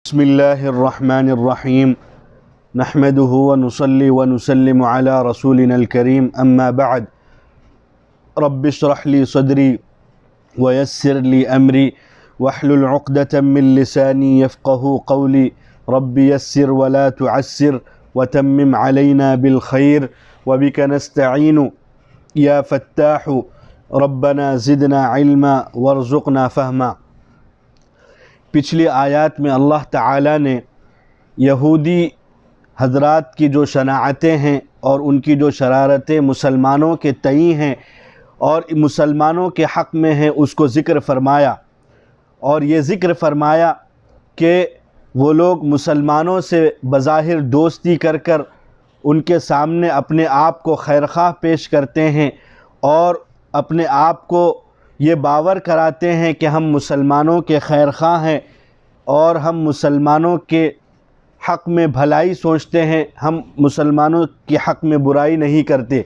बिस्मिल्लाहिर्रहमानिर्रहीम नहमदुहु व नुसल्ली व नुसल्लिमु अला रसूलिनल करीम अम्मा बअद रब्बिश्रह ली सदरी व यस्सिर ली अमरी वहलुल उक़दतम मिन लिसानी यफ़क़हू क़ौली रब्बि यस्सिर व ला तुअस्सिर व तम्मिम अलैना बिल खैर व बिका नस्तईनु या फ़त्ताहु रब्बना ज़िदना इल्मा वरज़ुक़ना फ़हमा। पिछली आयत में अल्लाह ताला ने यहूदी हज़रात की जो शनाअतें हैं और उनकी जो शरारतें मुसलमानों के तई हैं और मुसलमानों के हक़ में हैं उसको ज़िक्र फ़रमाया। और ये ज़िक्र फ़रमाया कि वो लोग मुसलमानों से बज़ाहिर दोस्ती कर कर उनके सामने अपने आप को खैरख़्वाह पेश करते हैं और अपने आप को ये बावर कराते हैं कि हम मुसलमानों के खैरख़्वाह हैं और हम मुसलमानों के हक़ में भलाई सोचते हैं, हम मुसलमानों के हक़ में बुराई नहीं करते।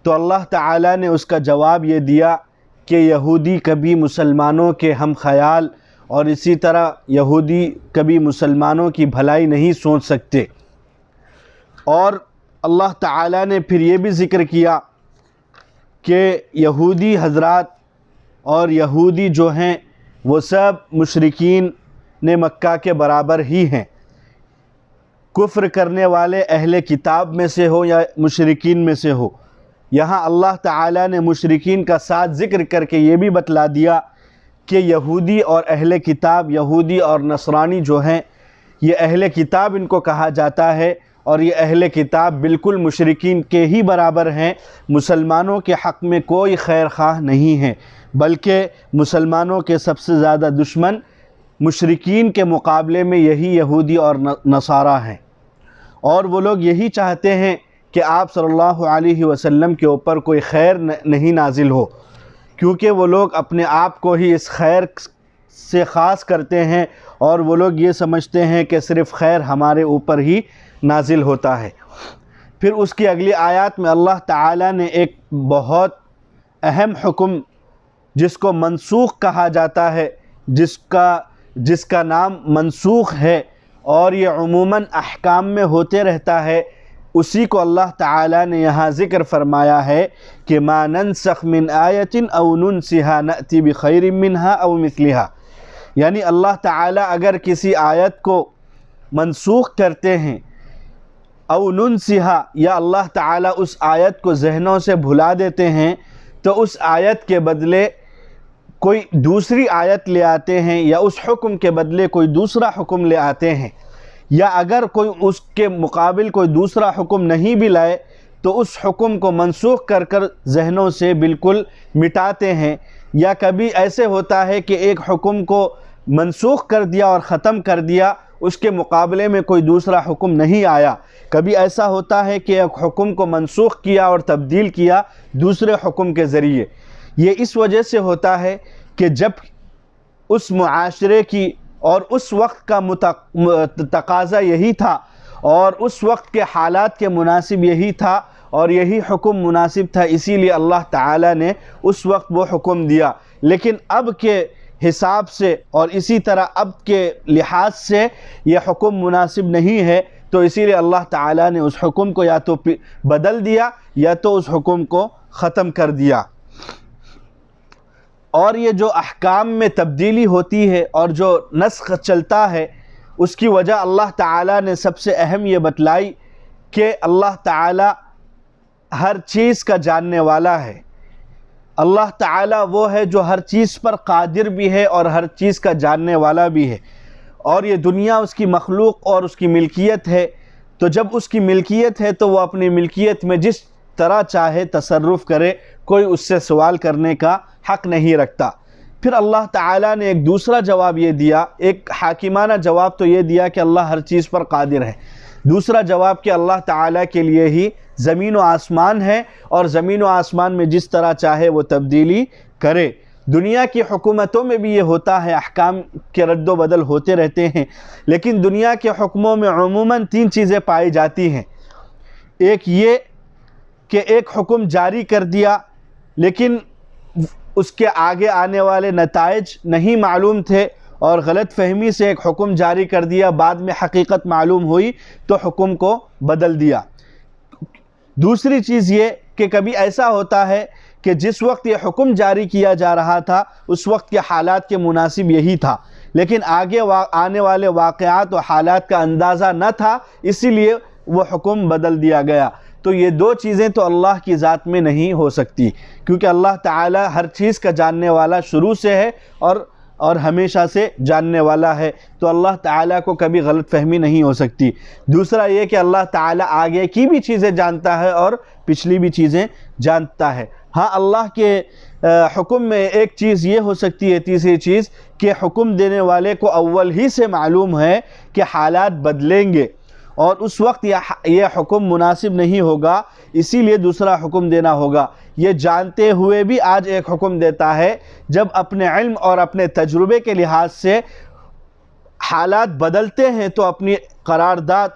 तो अल्लाह ताला ने उसका जवाब ये दिया कि यहूदी कभी मुसलमानों के हम ख़याल और इसी तरह यहूदी कभी मुसलमानों की भलाई नहीं सोच सकते। और अल्लाह ताला ने फिर ये भी ज़िक्र किया कि यहूदी हज़रात और यहूदी जो हैं वो सब मुशरिकीन ने मक्का के बराबर ही हैं। कुफ्र करने वाले अहले किताब में से हो या मुशरिकीन में से हो, यहाँ अल्लाह ताला ने मुशरिकीन का साथ ज़िक्र करके ये भी बतला दिया कि यहूदी और अहले किताब, यहूदी और नसरानी जो हैं ये अहले किताब इनको कहा जाता है और ये अहले किताब बिल्कुल मुशरिकीन के ही बराबर हैं। मुसलमानों के हक़ में कोई खैर ख़्वाह नहीं है, बल्कि मुसलमानों के सबसे ज़्यादा दुश्मन मुशरिकीन के मुकाबले में यही यहूदी और नसारा हैं। और वो लोग यही चाहते हैं कि आप सल्लल्लाहु अलैहि वसल्लम के ऊपर कोई खैर नहीं नाजिल हो, क्योंकि वो लोग अपने आप को ही इस खैर से ख़ास करते हैं और वो लोग ये समझते हैं कि सिर्फ़ खैर हमारे ऊपर ही नाजिल होता है। फिर उसकी अगली आयत में अल्लाह ताला ने एक बहुत अहम हुक्म जिसको मनसूख कहा जाता है, जिसका नाम मनसूख है और ये उमूमन अहकाम में होते रहता है, उसी को अल्लाह ताला ने यहाँ ज़िक्र फ़रमाया है कि मा नंसख़ मिन आयतिन औ नुनसिहा नअति बिखैरिम मिन्हा औ मिस्लिहा। यानी अल्लाह ताला अगर किसी आयत को मनसूख करते हैं औ नुनसिहा, या अल्लाह ताला उस आयत को जहनों से भुला देते हैं, तो उस आयत के बदले कोई दूसरी आयत ले आते हैं या उस हुक्म के बदले कोई दूसरा हुक्म ले आते हैं, या अगर कोई उसके मुकाबिल कोई दूसरा हुक्म नहीं भी लाए तो उस हुक्म को मनसूख कर कर जहनों से बिल्कुल मिटाते हैं। या कभी ऐसे होता है कि एक हुक्म को मनसूख कर दिया और ख़त्म कर दिया, उसके मुकाबले में कोई दूसरा हुक्म नहीं आया। कभी ऐसा होता है कि एक हुक्म को मनसूख किया और तब्दील किया दूसरे हुक्म के ज़रिए। ये इस वजह से होता है कि जब उस मुआशरे की और उस वक्त का तकाज़ा यही था और उस वक्त के हालात के मुनासिब यही था और यही हुक्म मुनासिब था, इसीलिए अल्लाह ताला ने उस वक्त वो हुक्म दिया। लेकिन अब के हिसाब से और इसी तरह अब के लिहाज से ये हुक्म मुनासिब नहीं है, तो इसीलिए अल्लाह ताला ने उस हुक्म को या तो बदल दिया या तो उस हुक्म को ख़त्म कर दिया। और ये जो अहकाम में तब्दीली होती है और जो नस्ख़ चलता है, उसकी वजह अल्लाह ताला ने सबसे अहम ये बतलाई कि अल्लाह ताला हर चीज़ का जानने वाला है। अल्लाह ताला वो है जो हर चीज़ पर कादिर भी है और हर चीज़ का जानने वाला भी है। और ये दुनिया उसकी मखलूक और उसकी मिल्कियत है, तो जब उसकी मिल्कियत है तो वो अपनी मिल्कियत में जिस तरह चाहे तसर्रुफ़ करे, कोई उससे सवाल करने का हक़ नहीं रखता। फिर अल्लाह ताला ने एक दूसरा जवाब ये दिया, एक हाकिमाना जवाब तो ये दिया कि अल्लाह हर चीज़ पर कादिर है। दूसरा जवाब कि अल्लाह ताला के लिए ही ज़मीन व आसमान है और ज़मीन व आसमान में जिस तरह चाहे वो तब्दीली करे। दुनिया की हुकूमतों में भी ये होता है, अहकाम के रद्द बदल होते रहते हैं, लेकिन दुनिया के हुक्मों में उमूमन तीन चीज़ें पाई जाती हैं। एक ये कि एक हुक्म जारी कर दिया लेकिन उसके आगे आने वाले नताइज नहीं मालूम थे और गलत फहमी से एक हुक्म जारी कर दिया, बाद में हकीकत मालूम हुई तो हुक्म को बदल दिया। दूसरी चीज़ ये कि कभी ऐसा होता है कि जिस वक्त ये हुक्म जारी किया जा रहा था उस वक्त के हालात के मुनासिब यही था, लेकिन आगे आने वाले वाक़यात और हालात का अंदाज़ा न था, इसीलिए वो हुक्म बदल दिया गया। तो ये दो चीज़ें तो अल्लाह की ज़ात में नहीं हो सकती, क्योंकि अल्लाह ताला हर चीज़ का जानने वाला शुरू से है और हमेशा से जानने वाला है, तो अल्लाह ताला को कभी गलत फहमी नहीं हो सकती। दूसरा ये कि अल्लाह ताला आगे की भी चीज़ें जानता है और पिछली भी चीज़ें जानता है। हाँ, अल्लाह के हुक्म में एक चीज़ ये हो सकती है, तीसरी चीज़, कि हुक्म देने वाले को अव्वल ही से मालूम है कि हालात बदलेंगे और उस वक्त यह हुक्म मुनासिब नहीं होगा, इसीलिए दूसरा हुक्म देना होगा। ये जानते हुए भी आज एक हुक्म देता है, जब अपने इल्म और अपने तजुर्बे के लिहाज से हालात बदलते हैं तो अपनी करारदाद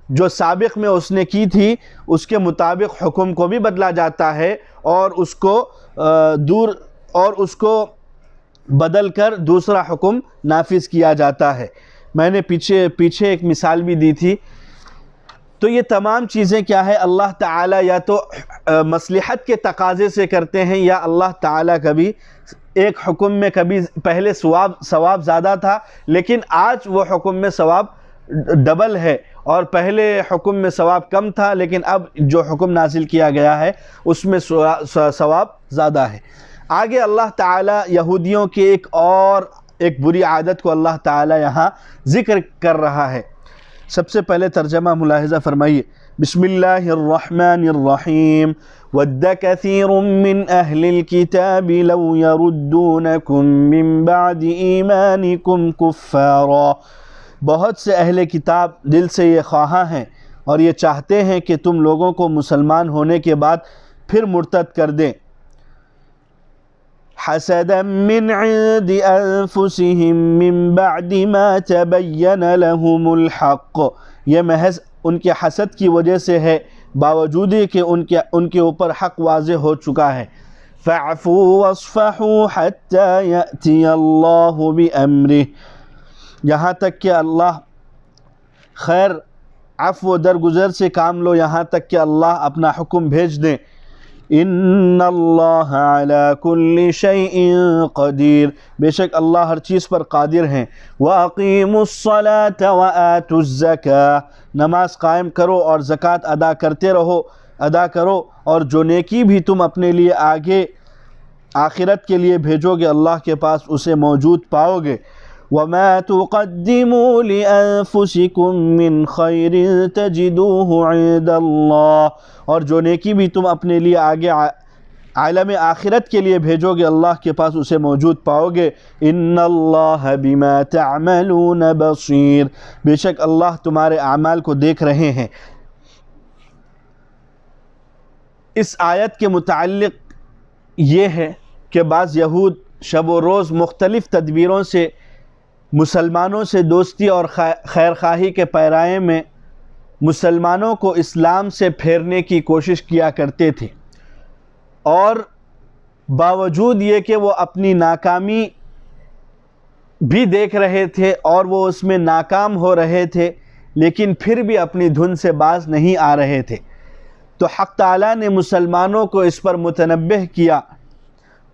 जो साबिक़ में उसने की थी उसके मुताबिक हुक्म को भी बदला जाता है और उसको बदल कर दूसरा हुक्म नाफिज किया जाता है। मैंने पीछे एक मिसाल भी दी थी। तो ये तमाम चीज़ें क्या है, अल्लाह ताला या तो मसलहत के तकाज़े से करते हैं, या अल्लाह ताला कभी एक हुक्म में कभी पहले सवाब ज़्यादा था लेकिन आज वो हुक्म में सवाब डबल है, और पहले हुक्म में सवाब कम था लेकिन अब जो हुक्म नाजिल किया गया है उसमें सवाब ज़्यादा है। आगे अल्लाह ताला यहूदियों की एक बुरी आदत को अल्लाह ताला यहाँ ज़िक्र कर रहा है। सबसे पहले तर्जमा मुलाहिज़ा फरमाइए। बिस्मिल्लाहिर्रहमानिर्रहीम। वद्द कसीरुम मिन अहलिल किताबि लौ यरुद्दूनकुम मिन बादि ईमानिकुम कुफ्फारा। बहुत से अहले किताब दिल से ये ख्वाहा हैं और ये चाहते हैं कि तुम लोगों को मुसलमान होने के बाद फिर मुर्तद कर दें। हसदम मिन इंदि अनफुसिहिम मिन बअदि मा तबय्यन लहुमुल हक़। ये महज उनके हसद की वजह से है, बावजूद कि उनके ऊपर हक़ वाज़ेह हो चुका है। फ़अफ़ू वस्फ़हू हत्ता यअती अल्लाहु बिअम्रिह। यहाँ तक कि अल्लाह खैर अफ़्व दरगुज़र से काम लो, यहाँ तक कि अल्लाह अपना हुक्म भेज दें। इन्नल्लाह अला कुल्लि शैइन क़दीर। बेशक अल्लाह हर चीज़ पर कादिर हैं। व अक़ीमुस्सलात व आतुज़्ज़काह। नमाज कायम करो और ज़कात अदा करो, और जो नेकी भी तुम अपने लिए आगे आखिरत के लिए भेजोगे अल्लाह के पास उसे मौजूद पाओगे। वमा तुक़द्दिमू लिअन्फुसिकुम मिन खैरिन तजिदूहु इंदल्लाह। और जो नेकी भी तुम अपने लिए आगे आलम आखिरत के लिए भेजोगे अल्लाह के पास उसे मौजूद पाओगे। इन्नल्लाह बिमा तअमलून बसीर। बेशक अल्लाह तुम्हारे आमाल को देख रहे हैं। इस आयत के मुताल्लिक़ ये है कि बाज़ यहूद शब व रोज़ मुख्तलिफ़ तदबीरों से मुसलमानों से दोस्ती और खैर खाही के पैराए में मुसलमानों को इस्लाम से फेरने की कोशिश किया करते थे, और बावजूद ये कि वो अपनी नाकामी भी देख रहे थे और वो उसमें नाकाम हो रहे थे, लेकिन फिर भी अपनी धुन से बाज नहीं आ रहे थे। तो हक़ ताला ने मुसलमानों को इस पर मुतनब्बिह किया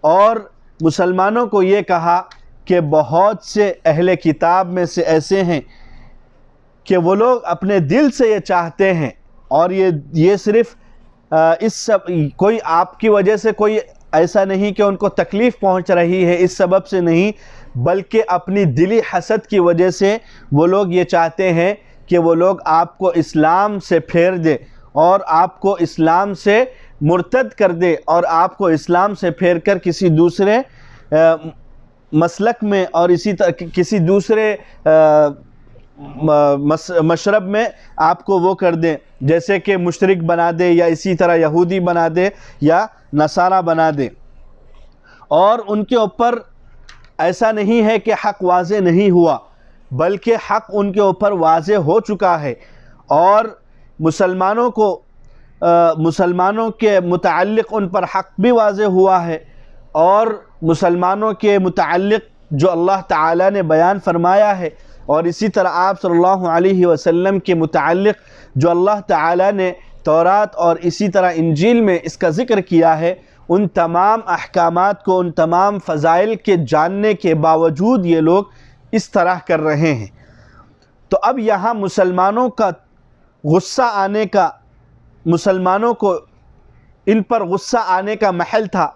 और मुसलमानों को ये कहा कि बहुत से अहले किताब में से ऐसे हैं कि वो लोग अपने दिल से ये चाहते हैं, और ये सिर्फ़ कोई आपकी वजह से कोई ऐसा नहीं कि उनको तकलीफ़ पहुंच रही है इस सबब से नहीं, बल्कि अपनी दिली हसद की वजह से वो लोग ये चाहते हैं कि वो लोग आपको इस्लाम से फेर दे और आपको इस्लाम से मुर्तद कर दे और आपको इस्लाम से फेर कर किसी दूसरे मसलक में और किसी दूसरे मशरब में आपको वो कर दें, जैसे कि मुशरिक बना दे या इसी तरह यहूदी बना दे या नसारा बना दे। और उनके ऊपर ऐसा नहीं है कि हक़ वाज़े नहीं हुआ, बल्कि हक़ उनके ऊपर वाज़े हो चुका है और मुसलमानों के मुताल्लिक़ उन पर हक़ भी वाज़े हुआ है और मुसलमानों के मुताल्लिक़ जो अल्लाह ताला ने बयान फरमाया है, और इसी तरह आप सल्लल्लाहु अलैहि वसल्लम के मुताल्लिक़ जो अल्लाह ताला ने तौरात और इसी तरह इंजील में इसका ज़िक्र किया है, उन तमाम अहकामात को, उन तमाम फ़ज़ाइल के जानने के बावजूद ये लोग इस तरह कर रहे हैं। तो अब यहाँ मुसलमानों का गुस्सा आने का, मुसलमानों को इन पर गुस्सा आने का महल था,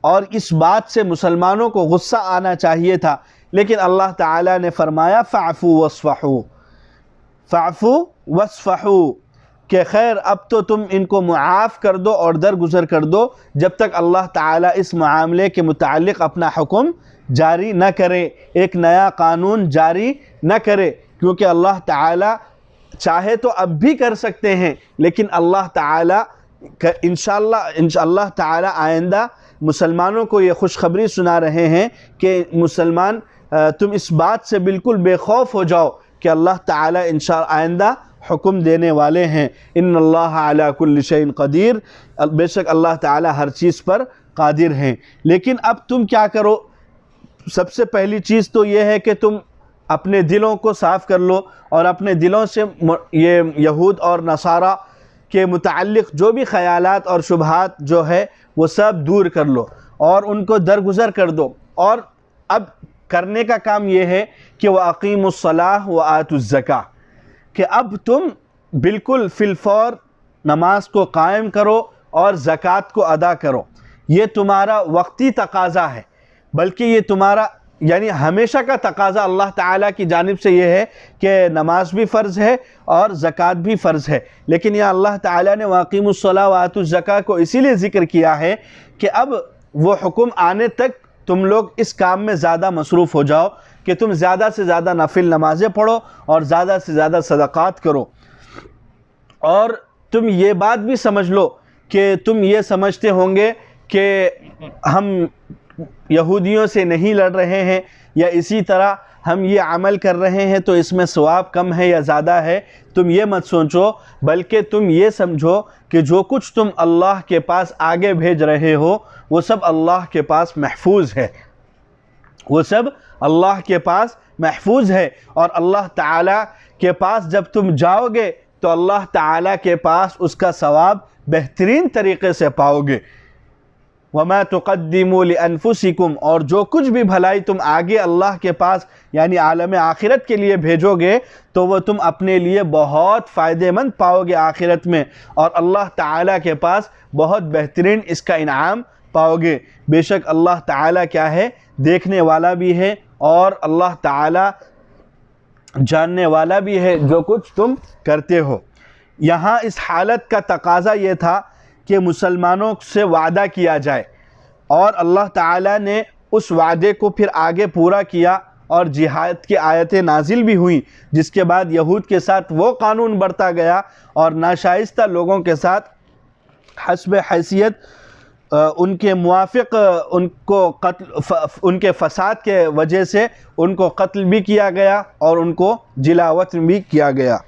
और इस बात से मुसलमानों को गुस्सा आना चाहिए था, लेकिन अल्लाह ताला ने फरमाया फ़अफ़ू वस्फ़हू, फ़अफ़ू वस्फ़हू, कि खैर अब तो तुम इनको मुआफ़ कर दो और दरगुज़र कर दो, जब तक अल्लाह ताला इस मामले के मुताल्लिक़ अपना हुक्म जारी न करे, एक नया कानून जारी न करे। क्योंकि अल्लाह ताला चाहे तो अब भी कर सकते हैं, लेकिन अल्लाह ताला इंशाअल्लाह ताला आइंदा मुसलमानों को ये खुशखबरी सुना रहे हैं कि मुसलमान तुम इस बात से बिल्कुल बेखौफ हो जाओ कि अल्लाह ताला इंशाअल्लाह आइंदा हुक्म देने वाले हैं। इन्नल्लाह अला कुल्लि शैइन क़दीर, बेशक अल्लाह ताला हर चीज़ पर कादिर हैं। लेकिन अब तुम क्या करो, सबसे पहली चीज़ तो ये है कि तुम अपने दिलों को साफ़ कर लो और अपने दिलों से ये यहूद और नसारा के मुताल्लिक़ जो भी ख़यालात और शुबहात जो है वो सब दूर कर लो और उनको दरगुज़र कर दो। और अब करने का काम ये है कि वह अक़ीमुस्सलाह व आतुज़्ज़का, कि अब तुम बिल्कुल फिलफौर नमाज को कायम करो और ज़कात को अदा करो। ये तुम्हारा वक्ती तकाज़ा है, बल्कि ये तुम्हारा यानी हमेशा का तकाज़ा अल्लाह ताला की जानिब से ये है कि नमाज भी फ़र्ज़ है और ज़कात भी फ़र्ज़ है। लेकिन यह अल्लाह ताला ने वाक़िमुस्सलाह व आतुज़्ज़का को इसीलिए ज़िक्र किया है कि अब वो हुक्म आने तक तुम लोग इस काम में ज़्यादा मसरूफ़ हो जाओ कि तुम ज़्यादा से ज़्यादा नफिल नमाज़ें पढ़ो और ज़्यादा से ज़्यादा सदक़ात करो। और तुम ये बात भी समझ लो कि तुम ये समझते होंगे कि हम यहूदियों से नहीं लड़ रहे हैं या इसी तरह हम ये अमल कर रहे हैं तो इसमें सवाब कम है या ज़्यादा है। तुम ये मत सोचो, बल्कि तुम ये समझो कि जो कुछ तुम अल्लाह के पास आगे भेज रहे हो वो सब अल्लाह के पास महफूज है, वो सब अल्लाह के पास महफूज है। और अल्लाह ताला के पास जब तुम जाओगे तो अल्लाह ताला के पास उसका सवाब बेहतरीन तरीक़े से पाओगे। वमा तुक़द्दिमू लिअन्फुसिकुम, और जो कुछ भी भलाई तुम आगे अल्लाह के पास यानी आलम आखिरत के लिए भेजोगे तो वो तुम अपने लिए बहुत फ़ायदेमंद पाओगे आखिरत में, और अल्लाह ताला के पास बहुत बेहतरीन इसका इनाम पाओगे। बेशक अल्लाह ताला क्या है, देखने वाला भी है और अल्लाह ताला जानने वाला भी है जो कुछ तुम करते हो। यहाँ इस हालत का तकाज़ा ये था कि मुसलमानों से वादा किया जाए, और अल्लाह ताला ने उस वादे को फिर आगे पूरा किया और जिहाद की आयतें नाजिल भी हुई, जिसके बाद यहूद के साथ वो कानून बढ़ता गया और नाशाइस्ता लोगों के साथ हस्ब हैसियत उनके मुआफ़िक़ उनको कत्ल, उनके फ़साद के वजह से उनको कत्ल भी किया गया और उनको जिलावत भी किया गया।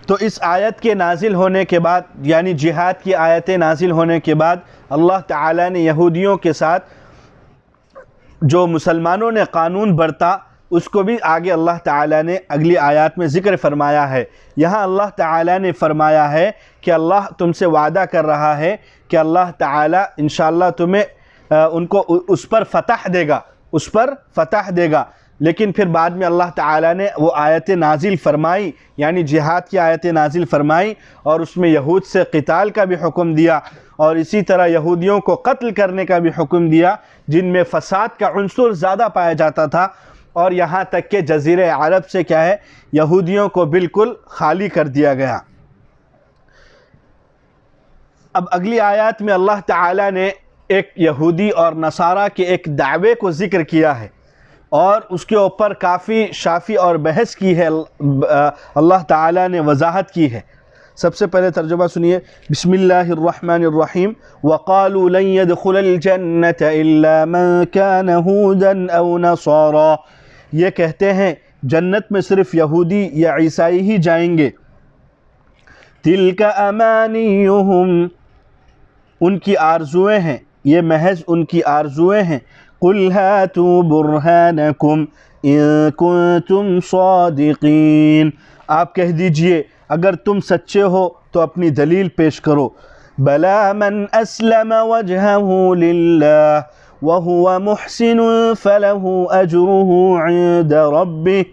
तो इस आयत के नाजिल होने के बाद यानी जिहाद की आयतें नाजिल होने के बाद अल्लाह ताला ने यहूदियों के साथ जो मुसलमानों ने कानून बरता उसको भी आगे अल्लाह ताला ने अगली आयत में ज़िक्र फरमाया है। यहाँ अल्लाह ताला ने फरमाया है कि अल्लाह तुमसे वादा कर रहा है कि अल्लाह ताला इंशाअल्लाह तुम्हें उनको उस पर फ़तह देगा, उस पर फ़तह देगा। लेकिन फिर बाद में अल्लाह ताला ने वो आयतें नाजिल फरमाई यानी जिहाद की आयतें नाजिल फरमाई और उसमें यहूद से क़िताल का भी हुक्म दिया और इसी तरह यहूदियों को कत्ल करने का भी हुक्म दिया जिनमें फ़साद का उन्सुर ज़्यादा पाया जाता था। और यहाँ तक कि जज़ीरे अरब से क्या है, यहूदियों को बिल्कुल खाली कर दिया गया। अब अगली आयत में अल्लाह ताला ने एक यहूदी और नसारा के एक दावे को ज़िक्र किया है और उसके ऊपर काफ़ी शाफ़ी और बहस की है, अल्लाह ताला ने वजाहत की है। सबसे पहले तर्जुमा सुनिए, बिस्मिल्लाहिर्रहमानिर्रहीम, वक़ालू लन यदखुलल जन्नत इल्ला मन कान हुदन औ नसारा। ये कहते हैं जन्नत में सिर्फ़ यहूदी या ईसाई ही जाएंगे। तिल्का अमानियुहुम, उनकी आरज़ुएँ हैं, ये महज उनकी आरजुएं हैं। कुल हातू बुरहानकुम इन कुंतुम सादिकीन, आप कह दीजिए अगर तुम सच्चे हो तो अपनी दलील पेश करो। बला मन अस्लम वजहहु लिल्लाह व हुवा मुहसिन फलहु अजरुहु इंद रब्बिह,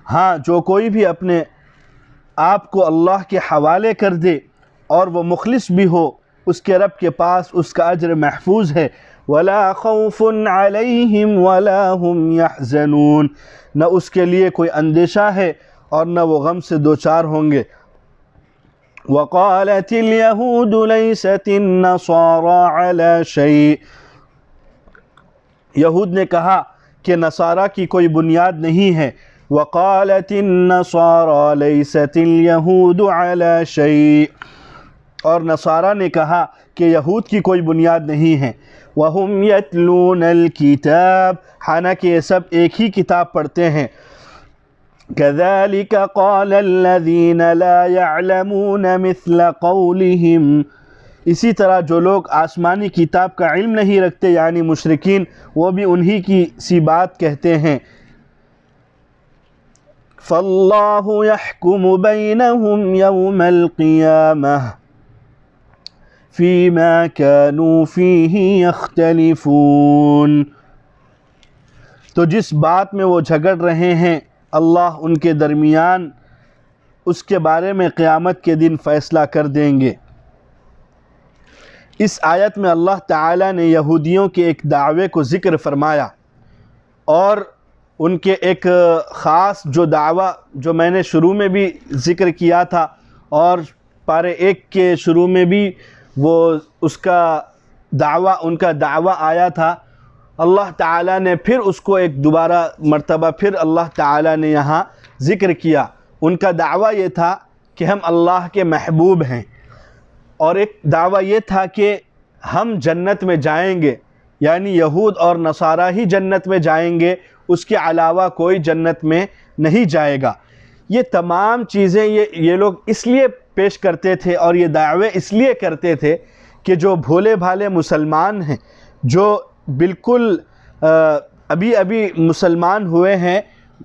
हाँ जो कोई भी अपने आप को अल्लाह के हवाले कर दे और वो मुखलिस भी हो, उसके रब के पास उसका अजर महफूज है। वला खौफुन अलैहिम वला हुम यहज़नून, न उसके लिए कोई अंदेशा है और न वो गम से दो चार होंगे। वक़ालतिल यहूद लैसतिन नसारा अला शै, यहूद ने कहा कि नसारा की कोई बुनियाद नहीं है। वक़ालतिन नसारा लैसतिल यहूद अला शै, और नसारा ने कहा कि यहूद की कोई बुनियाद नहीं है। वहुम यतलूनल किताब, हालांकि ये सब एक ही किताब पढ़ते हैं। कज़ालिक क़ालल्लज़ीन ला यअलमून मिस्ल क़ौलिहिम, इसी तरह जो लोग आसमानी किताब का इल्म नहीं रखते यानी मुशरिकीन, वो भी उन्हीं की सी बात कहते हैं। फ़ल्लाहु यहकुमु बैनहुम यौमल क़ियामह फ़ीमा कानू फ़ीही यख्तलिफ़ून, तो जिस बात में वो झगड़ रहे हैं अल्लाह उनके दरमियान उसके बारे में क़यामत के दिन फ़ैसला कर देंगे। इस आयत में अल्लाह ताला ने यहूदियों के एक दावे को ज़िक्र फरमाया और उनके एक ख़ास जो दावा जो मैंने शुरू में भी ज़िक्र किया था और पारे 1 के शुरू में भी वो उसका दावा उनका दावा आया था, अल्लाह ताला ने फिर उसको एक दोबारा मर्तबा फिर अल्लाह ताला ने यहाँ ज़िक्र किया। उनका दावा ये था कि हम अल्लाह के महबूब हैं, और एक दावा ये था कि हम जन्नत में जाएंगे, यानी यहूद और नसारा ही जन्नत में जाएंगे, उसके अलावा कोई जन्नत में नहीं जाएगा। ये तमाम चीज़ें ये लोग इसलिए पेश करते थे और ये दावे इसलिए करते थे कि जो भोले भाले मुसलमान हैं, जो बिल्कुल अभी अभी मुसलमान हुए हैं,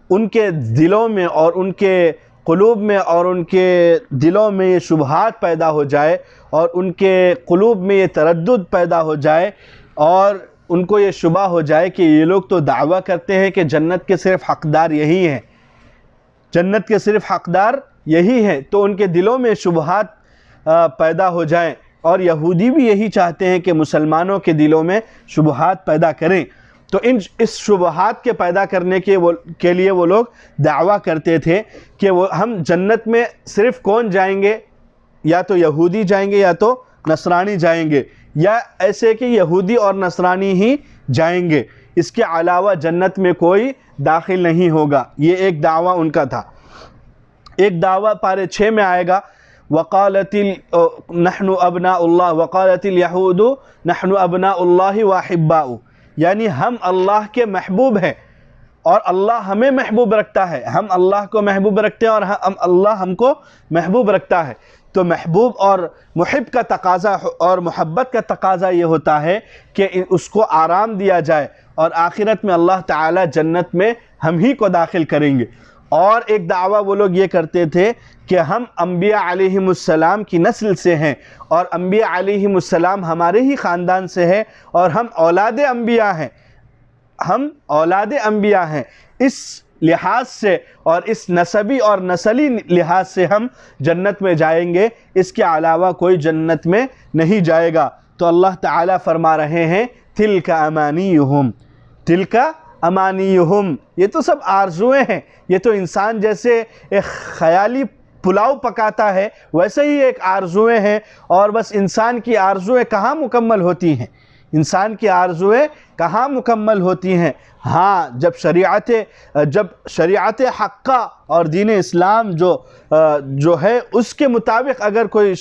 उनके दिलों में और उनके क़ुलूब में और उनके दिलों में ये शुबहात पैदा हो जाए और उनके क़ुलूब में ये तरद्दुद पैदा हो जाए और उनको ये शुबा हो जाए कि ये लोग तो दावा करते हैं कि जन्नत के सिर्फ़ हक़दार यही हैं, जन्नत के सिर्फ़ हक़दार यही हैं, तो उनके दिलों में शुबहात पैदा हो जाएं। और यहूदी भी यही चाहते हैं कि मुसलमानों के दिलों में शुबहात पैदा करें, तो इस शुबहात के पैदा करने के लिए वो लोग दावा करते थे कि वो हम जन्नत में सिर्फ़ कौन जाएंगे, या तो यहूदी जाएंगे या तो नसरानी जाएंगे, या ऐसे कि यहूदी और नसरानी ही जाएंगे, इसके अलावा जन्नत में कोई दाखिल नहीं होगा। ये एक दावा उनका था। एक दावा पारे 6 में आएगा, वक़ालतिल नहनु अबनाउल्लाह वक़ालतिल यहूदु नहनु अबनाउल्लाहि व अहिब्बाउ, यानी हम अल्लाह के महबूब हैं और अल्लाह हमें महबूब रखता है, हम अल्लाह को महबूब रखते हैं और अल्लाह हमको महबूब रखता है। तो महबूब और मुहिब का तकाज़ा और मोहब्बत का तकाज़ा ये होता है कि उसको आराम दिया जाए और आखिरत में अल्लाह ताला जन्नत में हम ही को दाखिल करेंगे। और एक दावा वो लोग ये करते थे कि हम अंबिया अलैहिमुस्सलाम की नस्ल से हैं और अंबिया अलैहिमुस्सलाम हमारे ही ख़ानदान से है और हम औलाद अंबिया हैं, हम औलाद अंबिया हैं। इस लिहाज से और इस नसबी और नस्ली लिहाज से हम जन्नत में जाएंगे, इसके अलावा कोई जन्नत में नहीं जाएगा। तो अल्लाह ताला फरमा रहे हैं तिल्का अमानियुहुम, तिल्का अमानियुहुम, ये तो सब आरजुएं हैं, ये तो इंसान जैसे एक ख़याली पुलाव पकाता है वैसे ही एक आरजुएं हैं। और बस इंसान की आरजुएं कहाँ मुकम्मल होती हैं, इंसान की आरजुएं कहाँ मुकम्मल होती हैं? हाँ, जब शरीअत हक्का और दीन इस्लाम जो है उसके मुताबिक अगर कोई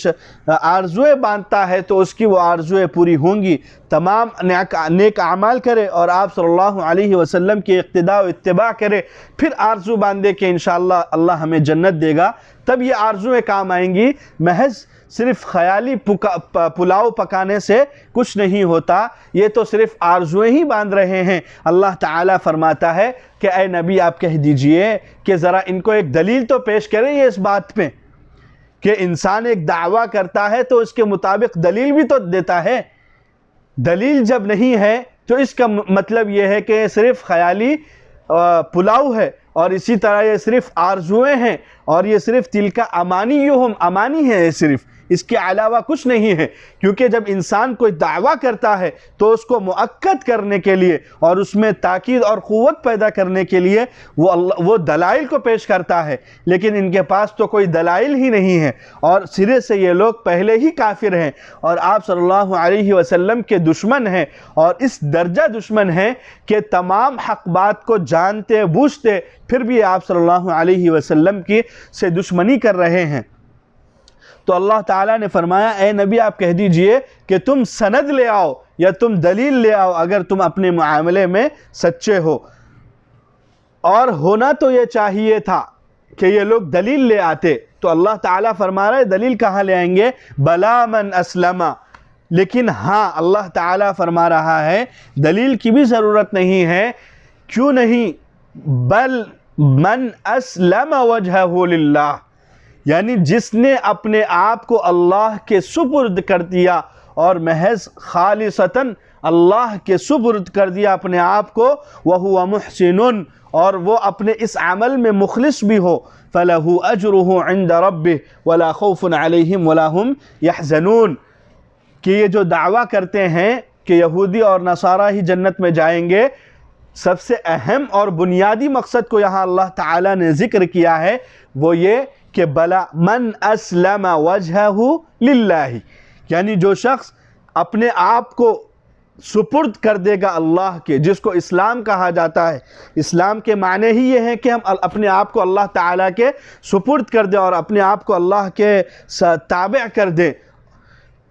आरज़ुएँ बांधता है तो उसकी वो आरज़ुएँ पूरी होंगी। तमाम नेक अमाल करे और आप सल्लल्लाहु अलैहि वसल्लम की इक्तिदा व इत्तिबा करे, फिर आरज़ू बांधे कि इंशाअल्लाह अल्लाह हमें जन्नत देगा, तब ये आरज़ुएँ काम आएंगी। महज सिर्फ ख़याली पुलाव पकाने से कुछ नहीं होता, ये तो सिर्फ आरज़ुएँ ही बांध रहे हैं। अल्लाह ताला फरमाता है कि ऐ नबी आप कह दीजिए कि ज़रा इनको एक दलील तो पेश करें ये इस बात पे कि इंसान एक दावा करता है तो उसके मुताबिक दलील भी तो देता है। दलील जब नहीं है तो इसका मतलब ये है कि सिर्फ ख़याली पुलाव है और इसी तरह ये सिर्फ आरज़ुएँ हैं और ये सिर्फ तिलका अमानियुहुम, अमानी है ये सिर्फ, इसके अलावा कुछ नहीं है। क्योंकि जब इंसान कोई दावा करता है तो उसको मुअक्कद करने के लिए और उसमें ताकीद और क़ुव्वत पैदा करने के लिए वो दलाइल को पेश करता है, लेकिन इनके पास तो कोई दलाइल ही नहीं है और सिरे से ये लोग पहले ही काफिर हैं और आप सल्लल्लाहु अलैहि वसल्लम के दुश्मन हैं। और इस दर्जा दुश्मन हैं कि तमाम हक़ बात को जानते बूझते फिर भी आप सल्लल्लाहु अलैहि वसल्लम की से दुश्मनी कर रहे हैं। तो अल्लाह ताला ने फरमाया, ए नबी आप कह दीजिए कि तुम सनद ले आओ या तुम दलील ले आओ अगर तुम अपने मामले में सच्चे हो। और होना तो ये चाहिए था कि ये लोग दलील ले आते। तो अल्लाह ताला फरमा रहा है दलील कहाँ ले आएंगे? बला मन अस्लमा। लेकिन हाँ, अल्लाह ताला फरमा रहा है दलील की भी ज़रूरत नहीं है। क्यों नहीं? बल मन अस्लम वजहहु लिल्लाह, यानी जिसने अपने आप को अल्लाह के सुपुर्द कर दिया और महज खालिसतन अल्लाह के सुपुर्द कर दिया अपने आप को, वहुवा मुहसिनुन, और वो अपने इस अमल में मुखलिस भी हो, फलहु अजरुहु इंद रब्बिह वला खौफुन अलैहिम वला हुम यहज़नून। कि ये जो दावा करते हैं कि यहूदी और नसारा ही जन्नत में जाएंगे, सबसे अहम और बुनियादी मकसद को यहाँ अल्लाह ताला ने ज़िक्र किया है, वो ये कि बला मन अस्लम वजहहु लिल्लाहि, यानी जो शख्स अपने आप को सुपुर्द कर देगा अल्लाह के, जिसको इस्लाम कहा जाता है। इस्लाम के माने ही ये हैं कि हम अपने आप को अल्लाह ताला के सुपुर्द कर दें और अपने आप को अल्लाह के ताबे कर दें।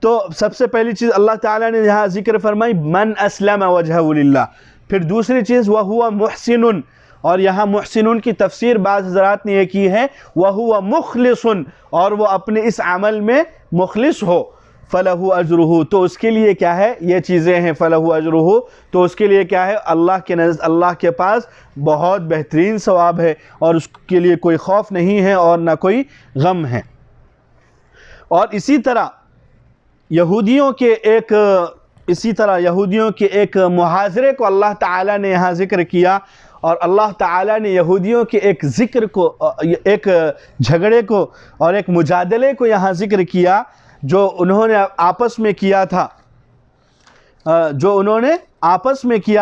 तो सबसे पहली चीज़ अल्लाह ताला ने यहाँ जिक्र फरमाई मन अस्लम वजहहु लिल्लाह। फिर दूसरी चीज़ वह हुआ मुहसिनुन, और यहाँ मुहसिनुन की तफसीर बाज़ हज़रात ने ये की है वह हुआ मुखलिसुन, और वो अपने इस अमल में मुखलिस हो। फ़लहु अजरुहु, तो उसके लिए क्या है? ये चीज़ें हैं। फ़लहु अजरुहु, तो उसके लिए क्या है? अल्लाह के पास बहुत बेहतरीन सवाब है और उसके लिए कोई खौफ नहीं है और ना कोई गम है। और इसी तरह यहूदियों के एक मुहाजरे को अल्लाह ताला ने यहाँ ज़िक्र किया और अल्लाह ताला ने यहूदियों के एक ज़िक्र को, एक झगड़े को और एक मुजादले को यहाँ ज़िक्र किया जो उन्होंने आपस में किया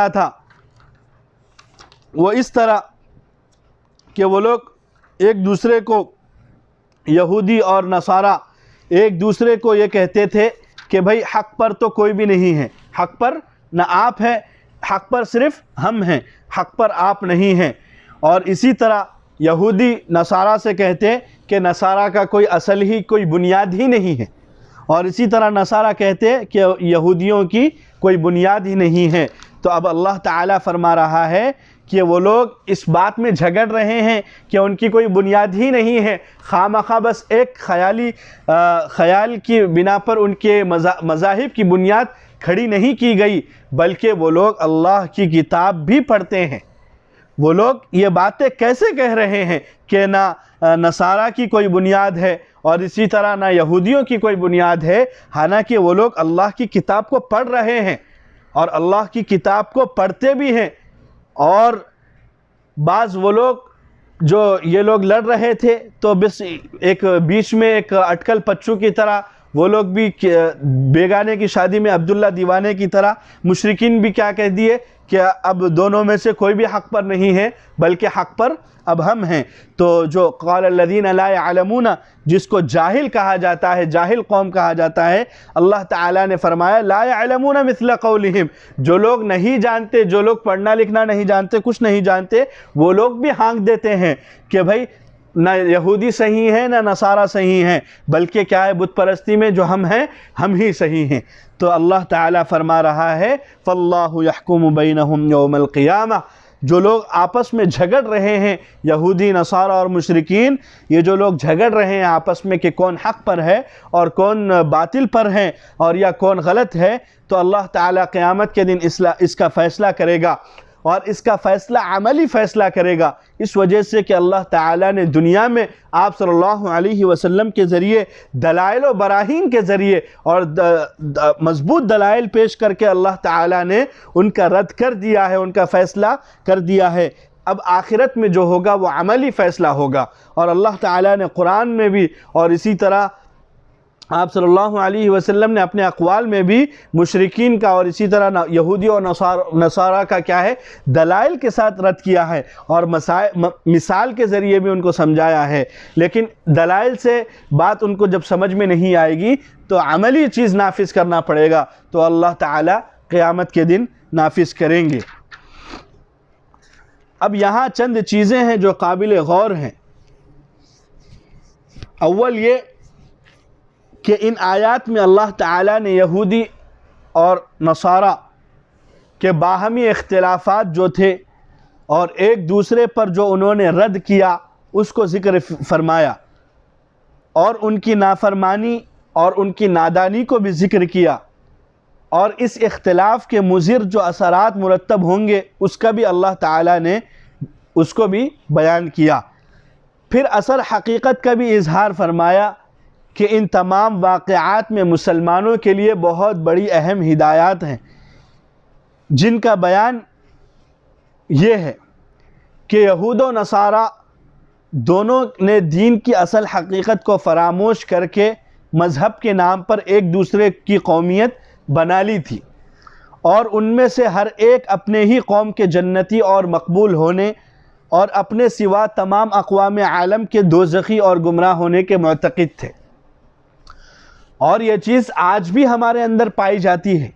था। वो इस तरह कि वो लोग एक दूसरे को, यहूदी और नसारा एक दूसरे को ये कहते थे कि भाई हक़ पर तो कोई भी नहीं है, हक़ पर न आप हैं, हक़ पर सिर्फ हम हैं, हक़ पर आप नहीं हैं। और इसी तरह यहूदी नसारा से कहते कि नसारा का कोई असल ही, कोई बुनियाद ही नहीं है, और इसी तरह नसारा कहते कि यहूदियों की कोई बुनियाद ही नहीं है। तो अब अल्लाह ताला फरमा रहा है कि वो लोग इस बात में झगड़ रहे हैं कि उनकी कोई बुनियाद ही नहीं है, खामखा बस एक ख़याल की बिना पर उनके मज़ाहिब की बुनियाद खड़ी नहीं की गई, बल्कि वो लोग अल्लाह की किताब भी पढ़ते हैं। वो लोग ये बातें कैसे कह रहे हैं कि ना नसारा की कोई बुनियाद है और इसी तरह ना यहूदियों की कोई बुनियाद है, हालांकि वो लोग अल्लाह की किताब को पढ़ रहे हैं और अल्लाह की किताब को पढ़ते भी हैं। और बाज़ वो लोग जो ये लोग लड़ रहे थे तो बस एक बीच में एक अटकल पच्चू की तरह वो लोग भी बेगाने की शादी में अब्दुल्ला दीवाने की तरह मुशरिकीन भी क्या कह दिए कि अब दोनों में से कोई भी हक़ पर नहीं है, बल्कि हक़ पर अब हम हैं। तो जो क़ाल अल्लज़ीना ला यअलमून, जिसको जाहिल कहा जाता है, जाहिल कौम कहा जाता है, अल्लाह ताला ने फरमाया ला यअलमून मिस्ल क़ौलिहिम, जो लोग नहीं जानते, जो लोग पढ़ना लिखना नहीं जानते, कुछ नहीं जानते, वो लोग भी हाँक देते हैं कि भाई ना यहूदी सही है ना नसारा सही है, बल्कि क्या है, बुत परस्ती में जो हम हैं हम ही सही हैं। तो अल्लाह ताला फरमा रहा है फ़ल्लाहु यहकुमु बैनहुम यौमल क़ियामा, जो लोग आपस में झगड़ रहे हैं, यहूदी नसारा और मुशरिकीन, ये जो लोग झगड़ रहे हैं आपस में कि कौन हक़ पर है और कौन बातिल पर है और या कौन गलत है, तो अल्लाह ताला क़यामत के दिन इसका फ़ैसला करेगा, और इसका फ़ैसला अमली फ़ैसला करेगा। इस वजह से कि अल्लाह ताला ने दुनिया में आप सल्लल्लाहु अलैहि वसल्लम के ज़रिए दलाइल व बराहीन के ज़रिए और मज़बूत दलाइल पेश करके अल्लाह ताला ने उनका रद्द कर दिया है, उनका फ़ैसला कर दिया है। अब आखिरत में जो होगा वो अमली फ़ैसला होगा। और अल्लाह ताला ने कुरान में भी और इसी तरह आप सल्लल्लाहु अलैहि वसल्लम ने अपने अक़वाल में भी मुशरिकीन का और इसी तरह यहूदी और नसारा का क्या है, दलाइल के साथ रद्द किया है और मिसाल के ज़रिए भी उनको समझाया है। लेकिन दलाइल से बात उनको जब समझ में नहीं आएगी तो अमली चीज़ नाफिज़ करना पड़ेगा, तो अल्लाह ताला क़यामत के दिन नाफिज़ करेंगे। अब यहाँ चंद चीज़ें हैं जो काबिल गौर हैं। अव्वल ये कि इन आयात में अल्लाह ताला ने यहूदी और नसारा के बाहमी इख्तिलाफ़ात जो थे और एक दूसरे पर जो उन्होंने रद्द किया उसको ज़िक्र फरमाया, और उनकी नाफरमानी और उनकी नादानी को भी ज़िक्र किया, और इस इख्तिलाफ़ के मुज़िर जो असरात मुरत्तब होंगे उसका भी अल्लाह ताला ने उसको भी बयान किया। फिर असर हकीकत का भी इजहार फरमाया कि इन तमाम वाक़यात में मुसलमानों के लिए बहुत बड़ी अहम हिदायत हैं, जिनका बयान ये है कि यहूद व नसारा दोनों ने दीन की असल हकीकत को फरामोश करके मज़हब के नाम पर एक दूसरे की कौमियत बना ली थी, और उनमें से हर एक अपने ही कौम के जन्नती और मकबूल होने और अपने सिवा तमाम अक़वाम आलम के दोज़खी और गुमराह होने के मुअतक़िद थे। और ये चीज़ आज भी हमारे अंदर पाई जाती है।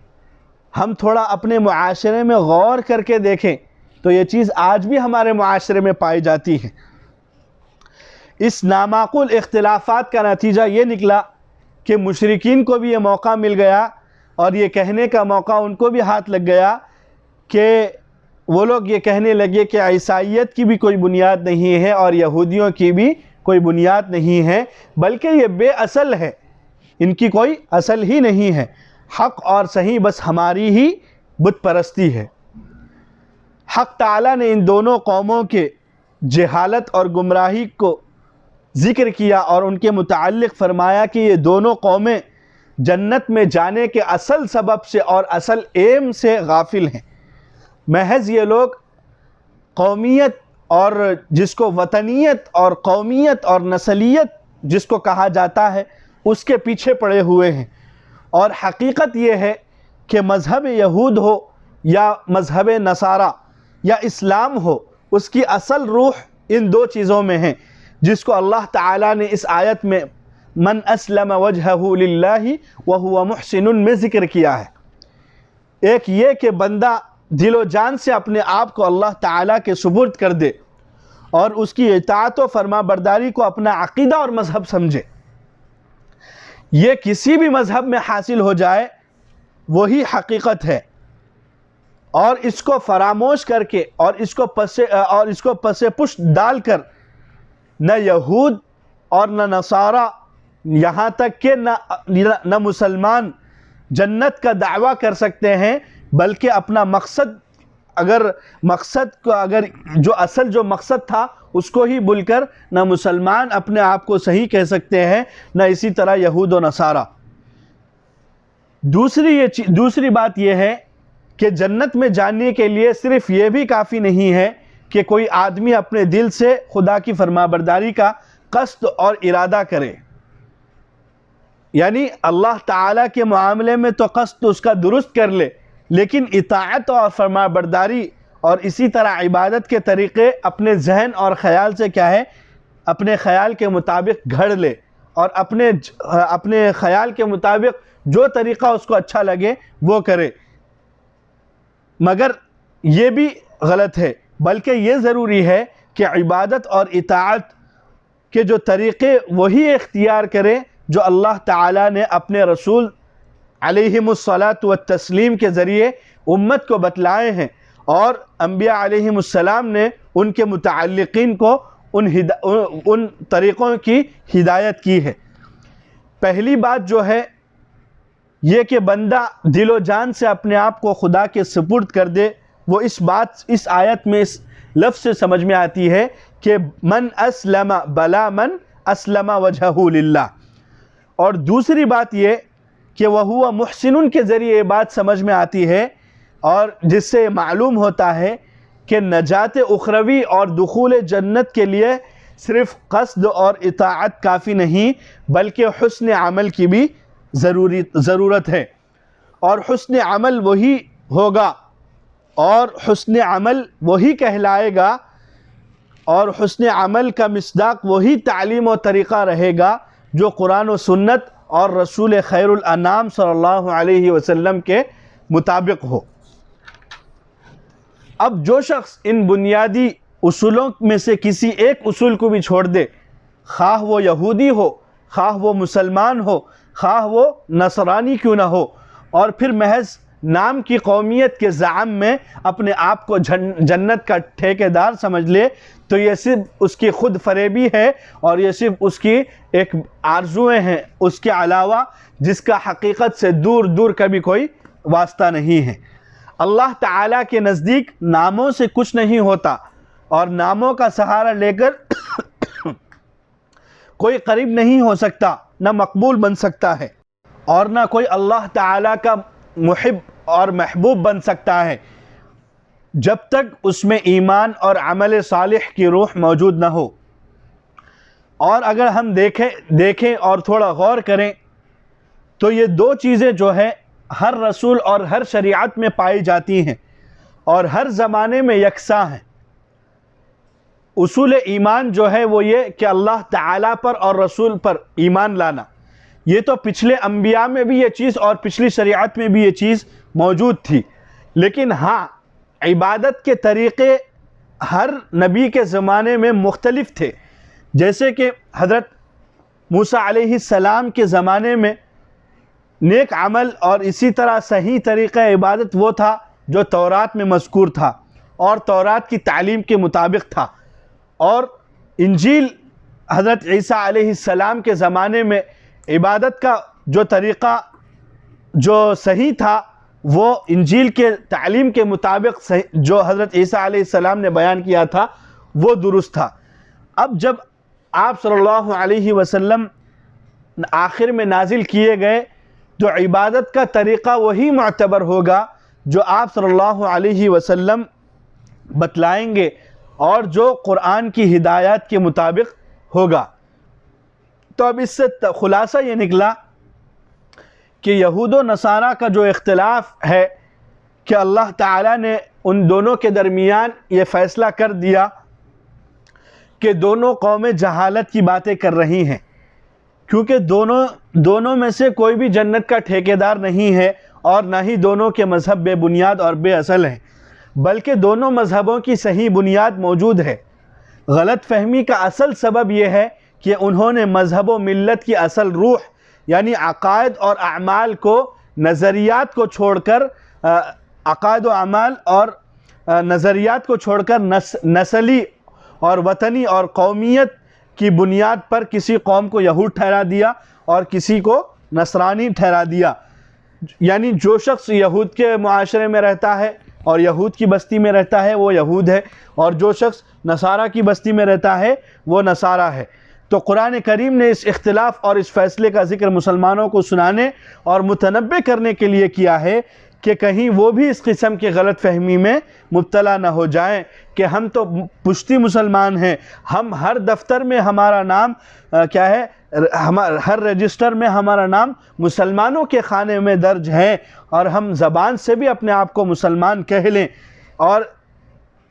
हम थोड़ा अपने मुआशरे में गौर करके देखें तो ये चीज़ आज भी हमारे मुआशरे में पाई जाती है। इस नामाकुल इख्तिलाफ़ात का नतीजा ये निकला कि मुशरिकीन को भी ये मौका मिल गया और ये कहने का मौका उनको भी हाथ लग गया कि वो लोग ये कहने लगे कि ईसाईयत की भी कोई बुनियाद नहीं है और यहूदियों की भी कोई बुनियाद नहीं है, बल्कि ये बेअसल है, इनकी कोई असल ही नहीं है, हक़ और सही बस हमारी ही बुत परस्ती है। हक़ ताला ने इन दोनों कौमों के जहालत और गुमराही को ज़िक्र किया और उनके मुताल्लिक़ फ़रमाया कि ये दोनों कौमें जन्नत में जाने के असल सबब से और असल एम से गाफिल हैं। महज ये लोग कौमियत और जिसको वतनियत और कौमियत और नस्लियत जिसको कहा जाता है उसके पीछे पड़े हुए हैं। और हकीकत ये है कि मज़हब यहूद हो या मज़हब नसारा या इस्लाम हो, उसकी असल रूह इन दो चीज़ों में है, जिसको अल्लाह ताला ने इस आयत में मन अस्लम वजहहु लिल्लाहि व हुवा मुहसिनुन में ज़िक्र किया है। एक ये कि बंदा दिलो जान से अपने आप को अल्लाह ताला के सुपुर्द कर दे और उसकी इताअत व फरमा बरदारी को अपना अक़ीदा और मज़हब समझे। ये किसी भी मज़हब में हासिल हो जाए वही हकीकत है, और इसको फरामोश करके और इसको पसे पुष्ट डालकर न यहूद और न नसारा, यहाँ तक कि न मुसलमान जन्नत का दावा कर सकते हैं, बल्कि अपना मकसद जो असल जो मकसद था उसको ही भूलकर न मुसलमान अपने आप को सही कह सकते हैं, न इसी तरह यहूद और नसारा। दूसरी बात यह है कि जन्नत में जाने के लिए सिर्फ ये भी काफ़ी नहीं है कि कोई आदमी अपने दिल से खुदा की फरमाबरदारी का कस्द और इरादा करे, यानी अल्लाह ताला के मामले में तो क़स्द उसका दुरुस्त कर ले, लेकिन इताअत और फरमाबरदारी और इसी तरह इबादत के तरीक़े अपने जहन और ख़याल से क्या है, अपने ख़याल के मुताबिक घड़ ले और अपने ख़याल के मुताबिक जो तरीक़ा उसको अच्छा लगे वो करे। मगर ये भी गलत है, बल्कि ये ज़रूरी है कि इबादत और इताअत के जो तरीक़े वही इख्तियार करें जो अल्लाह ताला ने अपने रसूल अलैहिमुस्सलातु वत्तस्लीम के ज़रिए उम्मत को बतलाए हैं और अंबिया अलैहिमुस्सलाम ने उनके मुतअल्लिक़ीन को उन तरीक़ों की हिदायत की है। पहली बात जो है ये कि बंदा दिलो जान से अपने आप को खुदा के सुपुर्द कर दे, वो इस आयत में इस लफ्ज़ से समझ में आती है कि मन अस्लम बला मन अस्लम वजहू लिल्लाह। और दूसरी बात ये कि वह हुआ मुहसिनुन के ज़रिए ये बात समझ में आती है और जिससे मालूम होता है कि नजात उखरवी और दुखूल जन्नत के लिए सिर्फ़ क़स्द और इताअत काफ़ी नहीं, बल्कि हुस्न अमल की भी ज़रूरत है। और हुस्न अमल वही होगा और हुस्न अमल वही कहलाएगा और हुस्न अमल का मिस्दाक वही तालीम और तरीक़ा रहेगा जो कुरान व सुन्नत और रसूल खैरुल अनाम सल्लल्लाहु अलैहि वसल्लम के मुताबिक हो। अब जो शख्स इन बुनियादी उसूलों में से किसी एक उसूल को भी छोड़ दे, खाह वो यहूदी हो, खाह वो मुसलमान हो, खाह वो नसरानी क्यों ना हो, और फिर महज नाम की कौमियत के ज़ाम में अपने आप को जन्नत का ठेकेदार समझ ले, तो ये सिर्फ उसकी खुद फरेबी है और ये सिर्फ उसकी एक आरजुएँ हैं, उसके अलावा जिसका हकीकत से दूर दूर कभी कोई वास्ता नहीं है। अल्लाह ताला के नज़दीक नामों से कुछ नहीं होता और नामों का सहारा लेकर कोई करीब नहीं हो सकता, न मकबूल बन सकता है और न कोई अल्लाह ताला का मुहिब और महबूब बन सकता है जब तक उसमें ईमान और अमल सालिह की रूह मौजूद न हो। और अगर हम देखें और थोड़ा गौर करें तो ये दो चीज़ें जो है हर रसूल और हर शरीयत में पाई जाती हैं और हर ज़माने में यकसा हैं। उसूल ईमान जो है वो ये कि अल्लाह ताला पर और रसूल पर ईमान लाना, ये तो पिछले अंबिया में भी ये चीज़ और पिछली शरीयत में भी ये चीज़ मौजूद थी। लेकिन हाँ, इबादत के तरीक़े हर नबी के ज़माने में मुख्तलिफ थे। जैसे कि हज़रत मूसा अलैहिस्सलाम के ज़माने में नेक अमल और इसी तरह सही तरीक़ा इबादत वो था जो तौरात में मज़कूर था और तौरात की तालीम के मुताबिक था, और इंजील हज़रत ईसा अलैहिस्सलाम के ज़माने में इबादत का जो तरीक़ा जो सही था वो इंजील के तालीम के मुताबिक जो हज़रत ईसा अलैहिस्सलाम ने बयान किया था वो दुरुस्त था। अब जब आप सल्लल्लाहु अलैहि वसल्लम आखिर में नाजिल किए गए तो इबादत का तरीक़ा वही मुअतबर होगा जो आप सल्लल्लाहु अलैहि वसल्लम बतलाएंगे और जो कुरान की हिदायत के मुताबिक होगा। तो अब इससे खुलासा ये निकला कि यहूद व नसारा का जो इख्तिलाफ है कि अल्लाह ताला ने उन दोनों के दरमियान ये फ़ैसला कर दिया कि दोनों कौमें जहालत की बातें कर रही हैं, क्योंकि दोनों में से कोई भी जन्नत का ठेकेदार नहीं है और ना ही दोनों के मज़हब बेबुनियाद और बेअसल हैं, बल्कि दोनों मज़हबों की सही बुनियाद मौजूद है। गलत फहमी का असल सबब यह है कि उन्होंने मज़हब व मिल्लत की असल रूह यानी अक़ायद और अमाल को नज़रियात को छोड़कर अक़ायद व अमाल और नज़रियात को छोड़कर नस्ली और वतनी और कौमियत की बुनियाद पर किसी कौम को यहूद ठहरा दिया और किसी को नसरानी ठहरा दिया। यानी जो शख्स यहूद के मुआशरे में रहता है और यहूद की बस्ती में रहता है वो यहूद है, और जो शख्स नसारा की बस्ती में रहता है वो नसारा है। तो कुरान करीम ने इस इख्तिलाफ और इस फ़ैसले का ज़िक्र मुसलमानों को सुनाने और मुतनब्बे करने के लिए किया है कि कहीं वो भी इस किस्म की गलत फहमी में मुब्तला न हो जाएं कि हम तो पुश्ती मुसलमान हैं, हम हर दफ्तर में हमारा नाम क्या है, हर रजिस्टर में हमारा नाम मुसलमानों के खाने में दर्ज है और हम ज़बान से भी अपने आप को मुसलमान कह लें और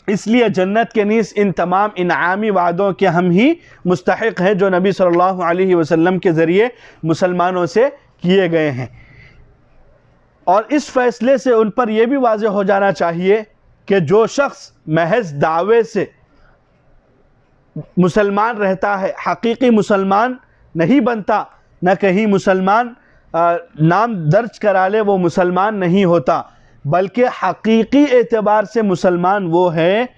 इसलिए जन्नत के नीस इन तमाम इनामी वादों के हम ही मुस्तहिक हैं जो नबी सल्लल्लाहु अलैहि वसल्लम के ज़रिए मुसलमानों से किए गए हैं। और इस फ़ैसले से उन पर यह भी वाज़ेह हो जाना चाहिए कि जो शख्स महज दावे से मुसलमान रहता है, हकीकी मुसलमान नहीं बनता, न कहीं मुसलमान नाम दर्ज करा ले वो मुसलमान नहीं होता, बल्कि हकीकी एतबार से मुसलमान वो है।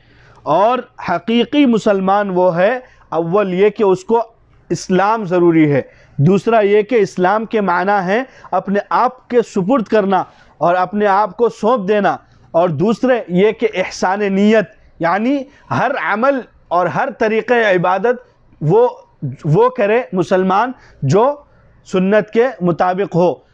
और हकीकी मुसलमान वो है, अव्वल ये कि उसको इस्लाम ज़रूरी है, दूसरा ये कि इस्लाम के माना है अपने आप के सुपुर्द करना और अपने आप को सौंप देना, और दूसरे ये कि इहसान नीयत यानी हर अमल और हर तरीक़े इबादत वो करे मुसलमान जो सुन्नत के मुताबिक हो।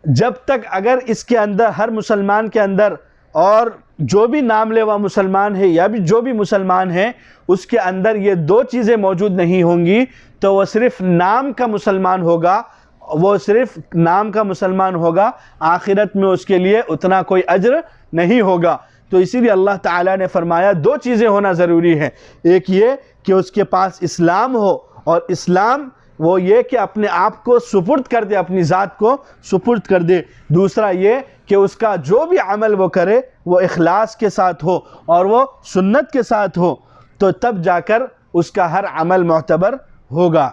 जब तक अगर इसके अंदर हर मुसलमान के अंदर और जो भी नाम लेवा मुसलमान है या भी जो भी मुसलमान है उसके अंदर ये दो चीज़ें मौजूद नहीं होंगी तो वह सिर्फ़ नाम का मुसलमान होगा, वो सिर्फ़ नाम का मुसलमान होगा, आखिरत में उसके लिए उतना कोई अज्र नहीं होगा। तो इसीलिए अल्लाह ताला ने फरमाया दो चीज़ें होना ज़रूरी है, एक ये कि उसके पास इस्लाम हो, और इस्लाम वो ये कि अपने आप को सुपुर्द कर दे, अपनी ज़ात को सुपुर्द कर दे, दूसरा ये कि उसका जो भी अमल वो करे वो इखलास के साथ हो और वो सुन्नत के साथ हो, तो तब जाकर उसका हर अमल मोतबर होगा।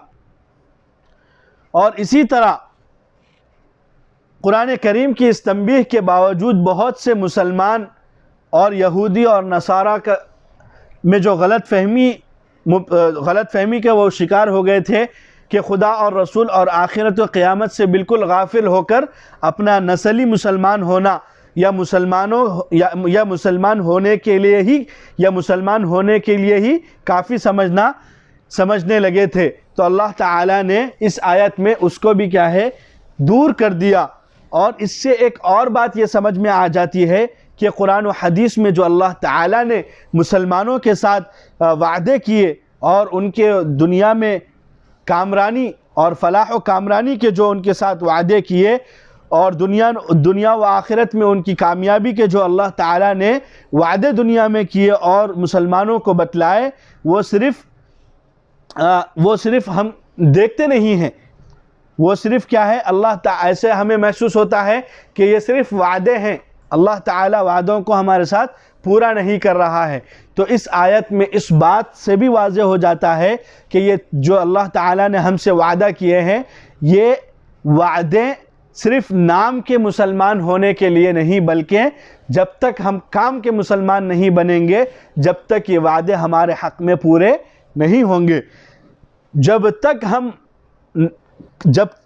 और इसी तरह कुरान करीम की इस तंबीह के बावजूद बहुत से मुसलमान और यहूदी और नसारा का में जो गलत फहमी के वो शिकार हो गए थे कि खुदा और रसूल और आखिरत व क़यामत से बिल्कुल गाफिल होकर अपना नस्ली मुसलमान होना या मुसलमान होने के लिए ही काफ़ी समझने लगे थे। तो अल्लाह ताला ने इस आयत में उसको भी क्या है, दूर कर दिया। और इससे एक और बात ये समझ में आ जाती है कि कुरान व हदीस में जो अल्लाह ताला ने मुसलमानों के साथ वादे किए और उनके दुनिया में कामरानी और फलाह व कामरानी के जो उनके साथ वादे किए और दुनिया व आखिरत में उनकी कामयाबी के जो अल्लाह ताला ने वादे दुनिया में किए और मुसलमानों को बतलाए, वो सिर्फ़ हम देखते नहीं हैं, वो सिर्फ़ क्या है, ऐसे हमें महसूस होता है कि ये सिर्फ़ वादे हैं, अल्लाह ताला वादों को हमारे साथ पूरा नहीं कर रहा है। तो इस आयत में इस बात से भी वाज़ेह हो जाता है कि ये जो अल्लाह ताला ने हमसे वादा किए हैं, ये वादे सिर्फ़ नाम के मुसलमान होने के लिए नहीं, बल्कि जब तक हम काम के मुसलमान नहीं बनेंगे, जब तक ये वादे हमारे हक़ में पूरे नहीं होंगे। जब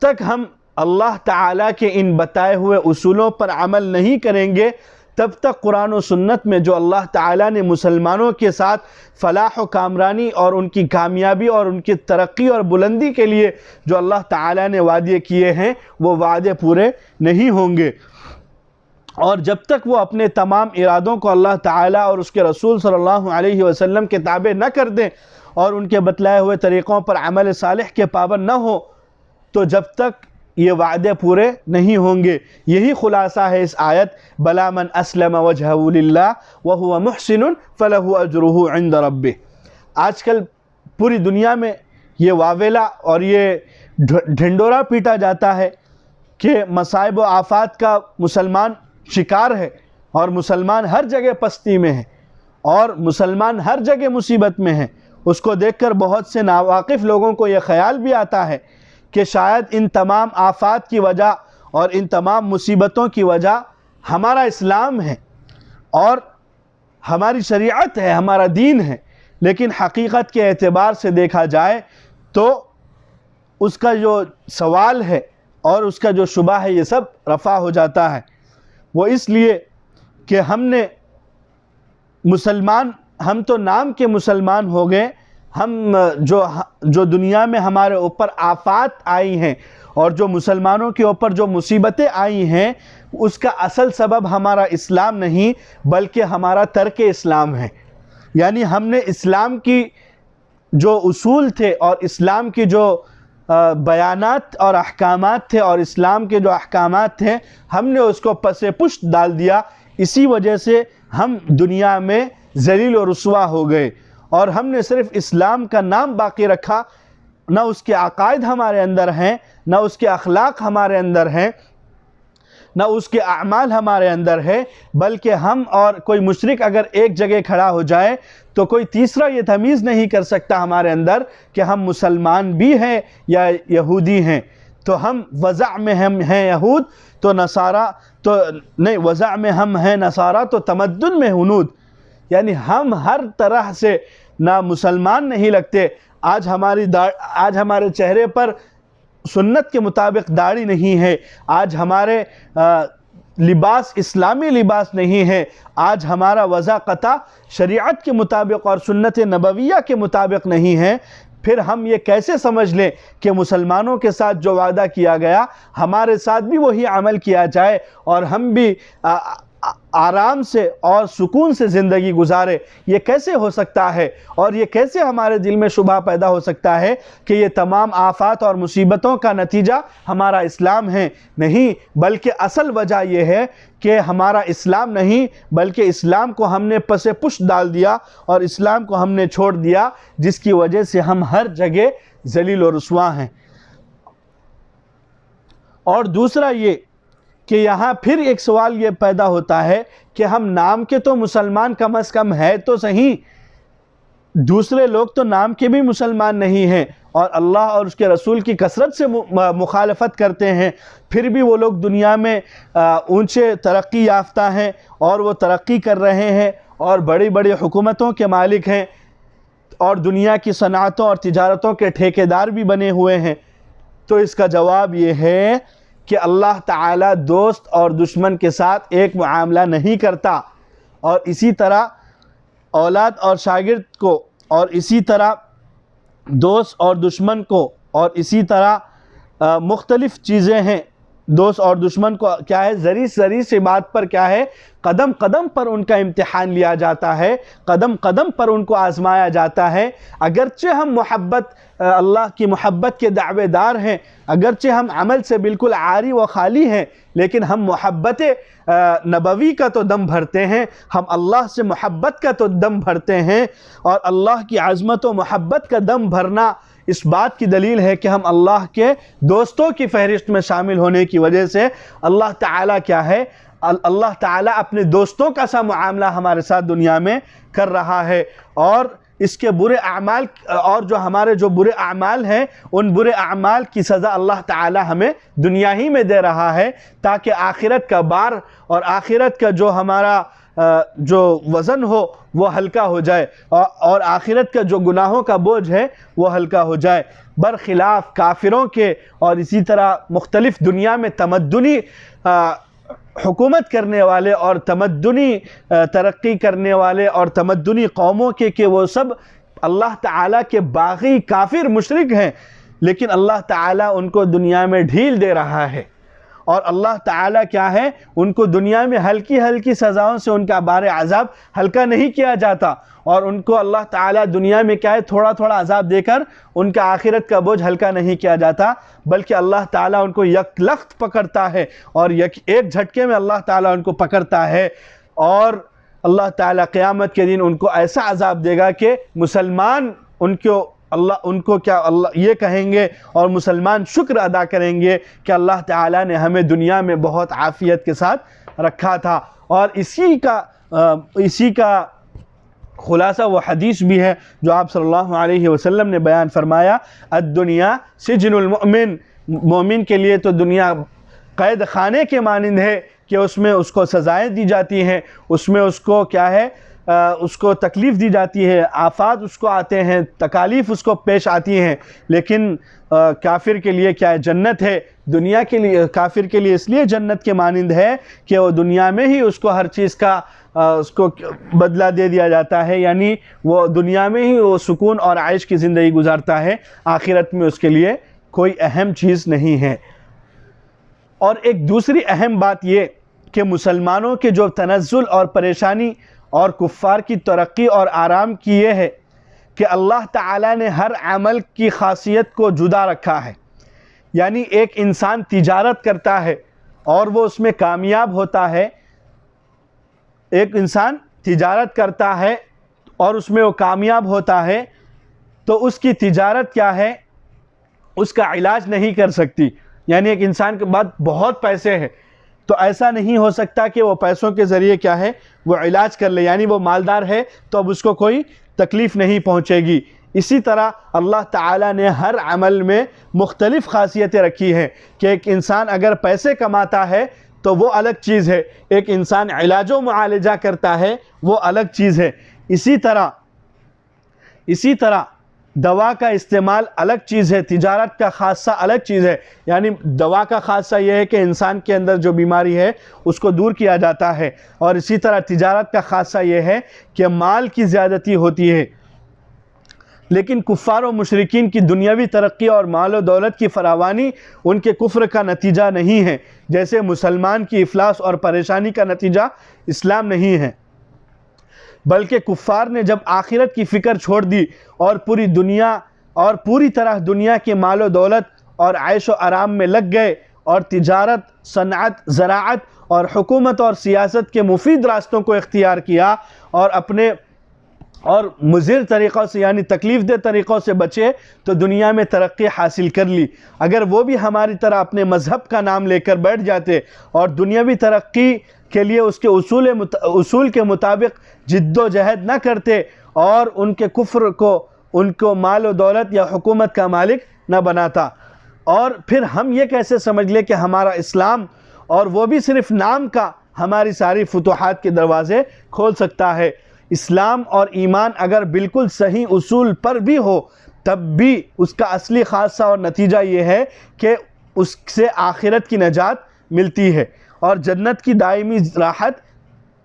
तक हम अल्लाह ताला के इन बताए हुए उसूलों पर अमल नहीं करेंगे, तब तक कुरान और सुन्नत में जो अल्लाह ताला ने मुसलमानों के साथ फलाह व कामरानी और उनकी कामयाबी और उनकी तरक्की और बुलंदी के लिए जो अल्लाह ताला ने वादे किए हैं, वो वादे पूरे नहीं होंगे। और जब तक वो अपने तमाम इरादों को अल्लाह ताला और उसके रसूल सल्लल्लाहु अलैहि वसल्लम के ताबे न कर दें और उनके बतलाए हुए तरीक़ों पर अमल सालिह के पाबंद न हो, तो जब तक ये वादे पूरे नहीं होंगे। यही खुलासा है इस आयत, बला मन अस्लम वजहहु लिल्लाह व हुवा मुहसिनुन फलहु अजरुहु इंद रब्बिह। आजकल पूरी दुनिया में ये वावेला और ये ढिंडोरा पीटा जाता है कि मसाइब व आफात का मुसलमान शिकार है और मुसलमान हर जगह पस्ती में है और मुसलमान हर जगह मुसीबत में है। उसको देखकर बहुत से नावाकिफ़ लोगों को ये ख्याल भी आता है कि शायद इन तमाम आफात की वजह और इन तमाम मुसीबतों की वजह हमारा इस्लाम है और हमारी शरीयत है, हमारा दीन है। लेकिन हकीकत के एतबार से देखा जाए तो उसका जो सवाल है और उसका जो शुबा है, ये सब रफ़ा हो जाता है। वो इसलिए कि हम तो नाम के मुसलमान हो गए, हम जो दुनिया में हमारे ऊपर आफात आई हैं और जो मुसलमानों के ऊपर जो मुसीबतें आई हैं, उसका असल सबब हमारा इस्लाम नहीं बल्कि हमारा तर्क इस्लाम है। यानी हमने इस्लाम की जो उसूल थे और इस्लाम की जो बयानात और अहकामात थे और इस्लाम के जो अहकामात थे हमने उसको पसे पुष्ट डाल दिया। इसी वजह से हम दुनिया में ज़लील और रुस्वा हो गए और हमने सिर्फ इस्लाम का नाम बाकी रखा, ना उसके अकायद हमारे अंदर हैं, ना उसके अखलाक हमारे अंदर हैं, ना उसके अमाल हमारे अंदर है, बल्कि हम और कोई मुशरिक अगर एक जगह खड़ा हो जाए तो कोई तीसरा ये तमीज़ नहीं कर सकता हमारे अंदर कि हम मुसलमान भी हैं या यहूदी हैं। तो हम वज़ा में हम हैं यहूद तो नसारा तो नहीं, वज़ा में हम हैं नसारा तो तमद्दुन में हुनूद। यानी हम हर तरह से ना मुसलमान नहीं लगते। आज हमारे चेहरे पर सुन्नत के मुताबिक दाढ़ी नहीं है, आज हमारे लिबास इस्लामी लिबास नहीं है, आज हमारा वज़ाक़ता शरीयत के मुताबिक और सुन्नत नबविया के मुताबिक नहीं है। फिर हम ये कैसे समझ लें कि मुसलमानों के साथ जो वादा किया गया हमारे साथ भी वही अमल किया जाए और हम भी आराम से और सुकून से ज़िंदगी गुजारे? ये कैसे हो सकता है? और ये कैसे हमारे दिल में शुबा पैदा हो सकता है कि ये तमाम आफात और मुसीबतों का नतीजा हमारा इस्लाम है? नहीं, बल्कि असल वजह यह है कि हमारा इस्लाम नहीं बल्कि इस्लाम को हमने पसे पुष्ट डाल दिया और इस्लाम को हमने छोड़ दिया, जिसकी वजह से हम हर जगह ज़लील और रुस्वा हैं। और दूसरा ये कि यहाँ फिर एक सवाल ये पैदा होता है कि हम नाम के तो मुसलमान कम अज़ कम है तो सही, दूसरे लोग तो नाम के भी मुसलमान नहीं हैं और अल्लाह और उसके रसूल की कसरत से मुखालफत करते हैं, फिर भी वो लोग दुनिया में ऊंचे तरक्की याफ्ता हैं और वो तरक्की कर रहे हैं और बड़ी बड़ी हुकूमतों के मालिक हैं और दुनिया की सनातों और तिजारतों के ठेकेदार भी बने हुए हैं। तो इसका जवाब ये है कि अल्लाह ताला दोस्त और दुश्मन के साथ एक मुआमला नहीं करता और इसी तरह औलाद और शागिर्द को और इसी तरह दोस्त और दुश्मन को और इसी तरह मुख्तलिफ़ चीज़ें हैं। दोस्त और दुश्मन को क्या है, ज़री सी बात पर क्या है, कदम कदम पर उनका इम्तिहान लिया जाता है, कदम कदम पर उनको आज़माया जाता है। अगरचे हम मोहब्बत अल्लाह की मोहब्बत के दावेदार हैं, अगरचे हम अमल से बिल्कुल आरी व खाली हैं, लेकिन हम मोहब्बत नबवी का तो दम भरते हैं, हम अल्लाह से मोहब्बत का तो दम भरते हैं। और अल्लाह की अज़मत व मोहब्बत का दम भरना इस बात की दलील है कि हम अल्लाह के दोस्तों की फहरिस्त में शामिल होने की वजह से अल्लाह ताला क्या है, अल्लाह ताला अपने दोस्तों का सा मुआमला हमारे साथ दुनिया में कर रहा है। और इसके बुरे अमाल और जो हमारे जो बुरे अमाल हैं उन बुरे अमाल की सज़ा अल्लाह ताला हमें दुनिया ही में दे रहा है, ताकि आखिरत का बार और आखिरत का जो हमारा जो वज़न हो वो हल्का हो जाए और आखिरत का जो गुनाहों का बोझ है वो हल्का हो जाए, बरखिलाफ़ काफिरों के। और इसी तरह मुख्तलिफ़ दुनिया में तमद्दुनी हुकूमत करने वाले और तमद्दुनी तरक्की करने वाले और तमद्दुनी कौमों के वो सब अल्लाह ताला के बागी काफिर मुशरिक हैं, लेकिन अल्लाह ताला उनको दुनिया में ढील दे रहा है। और अल्लाह ताला क्या है, उनको दुनिया में हल्की हल्की सज़ाओं से उनका बार अज़ाब हल्का नहीं किया जाता और उनको अल्लाह ताला दुनिया में क्या है, थोड़ा थोड़ा अज़ाब देकर उनका आखिरत का बोझ हल्का नहीं किया जाता, बल्कि अल्लाह ताला उनको यकलख्त पकड़ता है और एक झटके में अल्लाह ताला उनको पकड़ता है। और अल्लाह ताला क़यामत के दिन उनको ऐसा अज़ाब देगा कि मुसलमान उनको क्या अल्लाह ये कहेंगे और मुसलमान शुक्र अदा करेंगे कि अल्लाह ताला ने हमें दुनिया में बहुत आफ़ियत के साथ रखा था। और इसी का खुलासा वो हदीस भी है जो आप सल्लल्लाहु अलैहि वसल्लम ने बयान फरमाया, अद्दुनिया सिजनुल मुमिन, मोमिन के लिए तो दुनिया कैद खाने के मानिंद है कि उसमें उसको सज़ाएँ दी जाती हैं, उसमें उसको क्या है, उसको तकलीफ़ दी जाती है, आफात उसको आते हैं, तकालीफ़ उसको पेश आती हैं। लेकिन काफिर के लिए क्या है, जन्नत है। दुनिया के लिए काफिर के लिए इसलिए जन्नत के मानिंद है कि वो दुनिया में ही उसको हर चीज़ का उसको बदला दे दिया जाता है, यानी वो दुनिया में ही वो सुकून और आयश की ज़िंदगी गुजारता है, आखिरत में उसके लिए कोई अहम चीज़ नहीं है। और एक दूसरी अहम बात ये कि मुसलमानों के जो तनज़्ज़ुल और परेशानी और कुफ़ार की तरक्की और आराम की ये है कि अल्लाह ताला ने हर अमल की ख़ासियत को जुदा रखा है। यानी एक इंसान तिजारत करता है और वो उसमें कामयाब होता है, एक इंसान तिजारत करता है और उसमें वो कामयाब होता है, तो उसकी तिजारत क्या है, उसका इलाज नहीं कर सकती। यानी एक इंसान के पास बहुत पैसे हैं तो ऐसा नहीं हो सकता कि वो पैसों के ज़रिए क्या है वो इलाज कर ले, यानी वो मालदार है तो अब उसको कोई तकलीफ़ नहीं पहुँचेगी। इसी तरह अल्लाह ताला ने हर अमल में मुख्तलिफ़ ख़ासियतें रखी हैं कि एक इंसान अगर पैसे कमाता है तो वो अलग चीज़ है, एक इंसान इलाज व मुआलजा करता है वो अलग चीज़ है। इसी तरह दवा का इस्तेमाल अलग चीज़ है, तिजारत का खासा अलग चीज़ है। यानी दवा का खासा यह है कि इंसान के अंदर जो बीमारी है उसको दूर किया जाता है, और इसी तरह तिजारत का खासा यह है कि माल की ज़्यादती होती है। लेकिन कुफ़ार और मुशरिकीन की दुनियावी तरक्की और माल व दौलत की फरावानी उनके कुफ्र का नतीजा नहीं है, जैसे मुसलमान की इफलास और परेशानी का नतीजा इस्लाम नहीं है। बल्कि कुफ़ार ने जब आखिरत की फ़िक्र छोड़ दी और पूरी तरह दुनिया के माल व दौलत और ऐश व आराम में लग गए और तिजारत, सनअत, ज़राअत और हुकूमत और सियासत के मुफीद रास्तों को इख्तियार किया और मुज़िर तरीक़ों से यानी तकलीफ़ दे तरीक़ों से बचे तो दुनिया में तरक्की हासिल कर ली। अगर वो भी हमारी तरह अपने मज़हब का नाम लेकर बैठ जाते और दुनियावी तरक्की के लिए उसके उसूल के मुताबिक जिद्दोजहद न करते और उनके कुफ्र को उनको माल व दौलत या हुकूमत का मालिक न बनाता, और फिर हम ये कैसे समझ ले कि हमारा इस्लाम और वो भी सिर्फ़ नाम का हमारी सारी फुतूहात के दरवाज़े खोल सकता है। इस्लाम और ईमान अगर बिल्कुल सही उसूल पर भी हो तब भी उसका असली खासा और नतीजा ये है कि उससे आखिरत की नजात मिलती है और जन्नत की दायमी राहत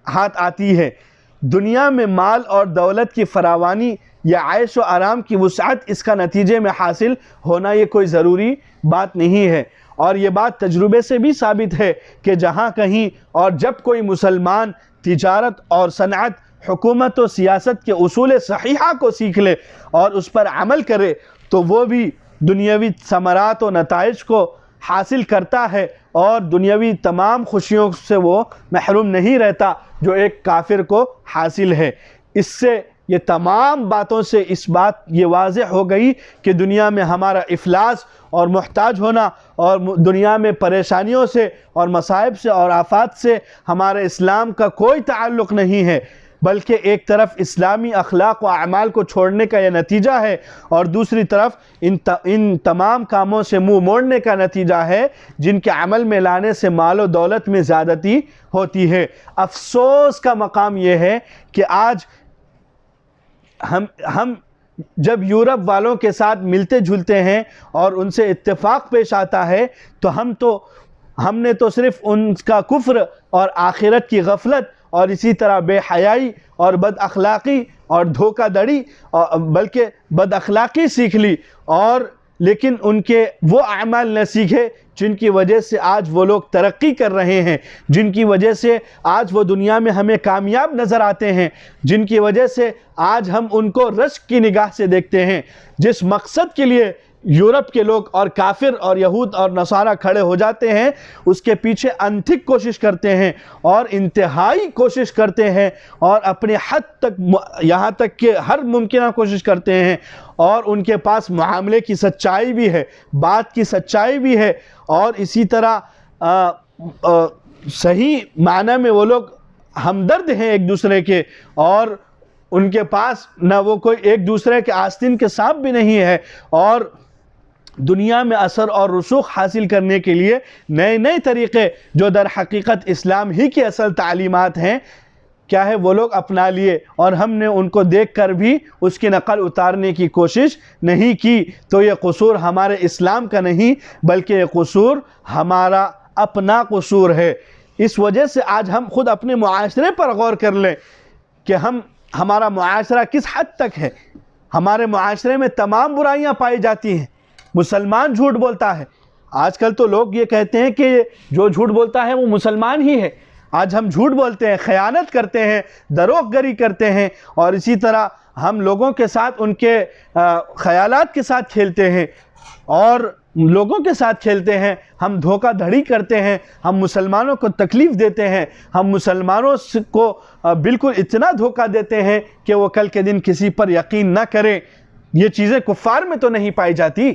हाथ आती है। दुनिया में माल और दौलत की फरावानी या ऐश व आराम की वुसअत इसका नतीजे में हासिल होना ये कोई ज़रूरी बात नहीं है, और ये बात तजुर्बे से भी साबित है कि जहाँ कहीं और जब कोई मुसलमान तिजारत और सनअत, हुकूमत और सियासत के उसूल सहीहा को सीख ले और उस पर अमल करे तो वो भी दुनियावी समरात और नताइज को हासिल करता है और दुनियावी तमाम खुशियों से वो महरूम नहीं रहता जो एक काफिर को हासिल है। इससे ये तमाम बातों से इस बात ये वाज़ेह हो गई कि दुनिया में हमारा इफ़लास और मुहताज होना और दुनिया में परेशानियों से और मसाइब से और आफात से हमारे इस्लाम का कोई ताल्लुक़ नहीं है, बल्कि एक तरफ इस्लामी अखलाक व अमाल को छोड़ने का यह नतीजा है और दूसरी तरफ इन तमाम कामों से मुँह मोड़ने का नतीजा है जिनके अमल में लाने से माल व दौलत में ज़्यादती होती है। अफसोस का मकाम यह है कि आज हम जब यूरोप वालों के साथ मिलते जुलते हैं और उनसे इत्तेफाक पेश आता है तो हमने तो सिर्फ़ उनका कुफ्र और आखिरत की गफलत और इसी तरह बेहयाई और बद अखलाक़ी और धोखाधड़ी बल्कि बद अखलाक़ी सीख ली, और लेकिन उनके वो अमाल न सीखे जिनकी वजह से आज वो लोग तरक्की कर रहे हैं, जिनकी वजह से आज वो दुनिया में हमें कामयाब नज़र आते हैं, जिनकी वजह से आज हम उनको रश्क की निगाह से देखते हैं। जिस मकसद के लिए यूरोप के लोग और काफिर और यहूद और नसारा खड़े हो जाते हैं उसके पीछे अनथिक कोशिश करते हैं और इंतहाई कोशिश करते हैं और अपने हद तक यहाँ तक कि हर मुमकिन कोशिश करते हैं, और उनके पास मामले की सच्चाई भी है, बात की सच्चाई भी है, और इसी तरह सही माना में वो लोग हमदर्द हैं एक दूसरे के, और उनके पास ना वो कोई एक दूसरे के आस्तीन के सांप भी नहीं है, और दुनिया में असर और रसूख हासिल करने के लिए नए नए तरीक़े जो दर हकीकत इस्लाम ही की असल तालीमात हैं क्या है वो लोग अपना लिए, और हमने उनको देख कर भी उसकी नकल उतारने की कोशिश नहीं की। तो ये कसूर हमारे इस्लाम का नहीं बल्कि ये कसूर हमारा अपना कसूर है। इस वजह से आज हम खुद अपने मुआशरे पर गौर कर लें कि हमारा मुआशरा किस हद तक है। हमारे मुआशरे में तमाम बुराइयां पाई जाती हैं। मुसलमान झूठ बोलता है, आजकल तो लोग ये कहते हैं कि जो झूठ बोलता है वो मुसलमान ही है। आज हम झूठ बोलते हैं, खयानत करते हैं, दरोगरी करते हैं, और इसी तरह हम लोगों के साथ उनके ख़यालात के साथ खेलते हैं और लोगों के साथ खेलते हैं। हम धोखाधड़ी करते हैं, हम मुसलमानों को तकलीफ़ देते हैं, हम मुसलमानों को बिल्कुल इतना धोखा देते हैं कि वो कल के दिन किसी पर यकीन ना करें। ये चीज़ें कुफ़ार में तो नहीं पाई जाती।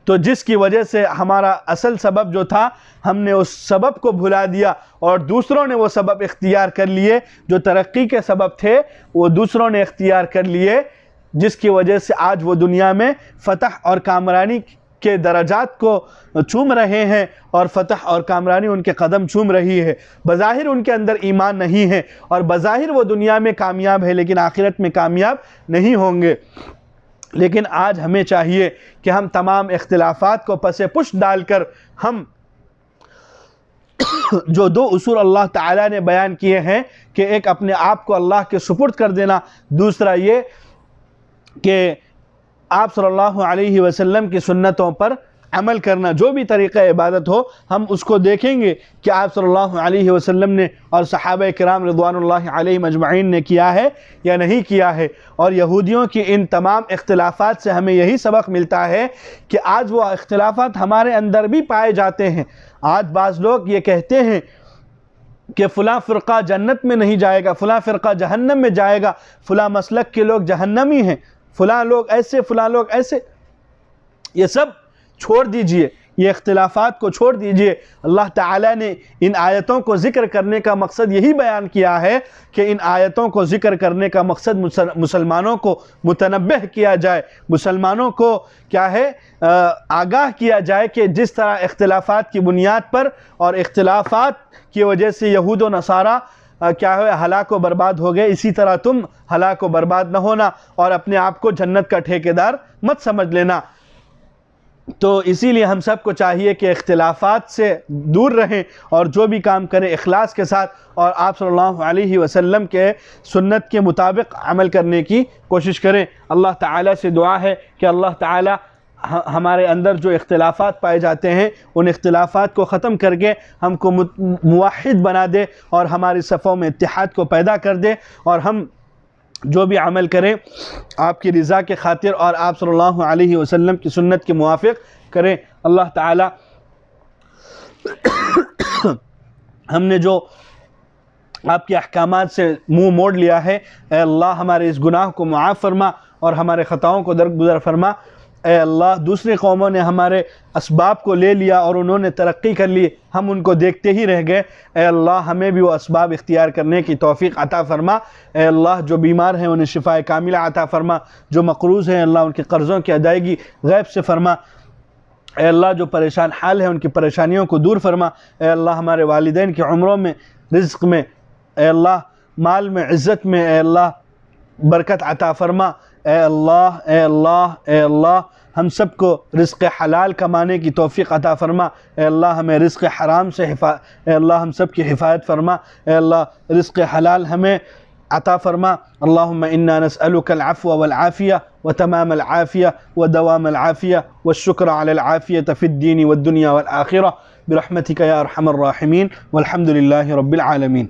तो जिसकी वजह से हमारा असल सबब जो था, हमने उस सबब को भुला दिया और दूसरों ने वो सबब इख्तियार कर लिए। जो तरक्की के सबब थे वो दूसरों ने इख्तियार कर लिए, जिसकी वजह से आज वो दुनिया में फ़तह और कामरानी के दराजात को चूम रहे हैं और फ़तह और कामरानी उनके कदम चूम रही है। बज़ाहिर उनके अंदर ईमान नहीं है और बज़ाहिर वो दुनिया में कामयाब है, लेकिन आखिरत में कामयाब नहीं होंगे। लेकिन आज हमें चाहिए कि हम तमाम इख्तिलाफ़ात को पसे पुश डालकर हम जो दो उसूल अल्लाह ताला ने बयान किए हैं कि एक अपने आप को अल्लाह के सुपुर्द कर देना, दूसरा ये कि आप सल्लल्लाहु अलैहि वसल्लम की सुन्नतों पर अमल करना। जो भी तरीक़ा इबादत हो हम उसको देखेंगे कि आप सल्लल्लाहु अलैहि वसल्लम ने और सहाबा किराम रिज़वानुल्लाहि अलैहिम अजमईन ने किया है या नहीं किया है। और यहूदियों की इन तमाम इख्तिलाफ़ात से हमें यही सबक मिलता है कि आज वो इख्तिलाफ़ात हमारे अंदर भी पाए जाते हैं। आज बाज़ लोग ये कहते हैं कि फ़लाँ फ़िरक़ा जन्नत में नहीं जाएगा, फ़लाँ फ़िरक़ा जहन्नम में जाएगा, फ़लाँ मसलक के लोग जहन्नमी हैं, फ़लाँ लोग ऐसे, फ़लाँ लोग ऐसे। ये सब छोड़ दीजिए, ये इख्तिलाफ़ात को छोड़ दीजिए। अल्लाह ताला ने इन आयतों को ज़िक्र करने का मकसद यही बयान किया है कि इन आयतों को ज़िक्र करने का मकसद मुसलमानों को मुतनब्बह किया जाए, मुसलमानों को क्या है आगाह किया जाए कि जिस तरह इख्तिलाफ़ात की बुनियाद पर और इख्तिलाफ़ात की वजह से यहूद व नसारा क्या है हलाक व बर्बाद हो गए, इसी तरह तुम हलाक व बर्बाद न होना और अपने आप को जन्नत का ठेकेदार मत समझ लेना। तो इसीलिए हम सबको चाहिए कि इख्तिलाफ़ात से दूर रहें और जो भी काम करें इखलास के साथ और आप सल्लल्लाहु अलैहि वसल्लम के सुन्नत के मुताबिक अमल करने की कोशिश करें। अल्लाह ताला से दुआ है कि अल्लाह ताला हमारे अंदर जो इख्तिलाफ़ात पाए जाते हैं उन इख्तिलाफ़ात को ख़त्म करके हमको मुवाहिद बना दे और हमारी सफ़ों में इत्तिहाद को पैदा कर दे और हम जो भी अमल करें आपकी रज़ा के खातिर और आप सल्लल्लाहु अलैहि वसल्लम की सुन्नत के मुवाफ़िक़ करें। अल्लाह ताला हमने जो आपके अहकामात से मुँह मोड़ लिया है, ए अल्लाह हमारे इस गुनाह को मुआफ़ फरमा और हमारे ख़ताओं को दरगुज़र फरमा। ए अल्लाह दूसरी कौमों ने हमारे असबाब को ले लिया और उन्होंने तरक्की कर ली, हम उनको देखते ही रह गए। ए अल्लाह हमें भी वो असबाब इख्तियार करने की तौफ़ीक़ अता फ़रमा। ए अल्लाह जो बीमार हैं उन्हें शिफ़ाए कामिला अता फ़रमा, जो मक़रूज़ हैं अल्लाह उनके कर्ज़ों की अदायगी ग़ैब से फ़रमा। ए अल्लाह जो परेशान हाल है उनकी परेशानियों को दूर फ़रमा। ए अल्लाह हमारे वालिदैन की उम्रों में, रिज़्क़ में, ए अल्लाह माल में, इज़्ज़त में, ए अल्लाह बरकत अता फ़रमा। ए अल्लाह, ए अल्लाह, ए अल्लाह हम सबको रिज़्क़ हलाल कमाने की तौफ़ीक़ अता फ़रमा। ए अल्लाह हमें रिज़्क़ हराम से ए अल्लाह हम सब की हिफ़ायत फ़रमा। ए अल्लाह रिज़्क़ हलाल हमें अता फ़रमा। अल्लाहुम्मा इन्ना नस्अलुकल अफ़्व वल आफ़िया व तमामल आफ़िया व दवामल आफ़िया व शुक्र अलल आफ़ियत फ़िद दीन वद दुनिया वल आख़िरह बिरहमतिका या अरहमर राहिमीन वल्हम्दुलिल्लाहि रब्बिल आलमीन।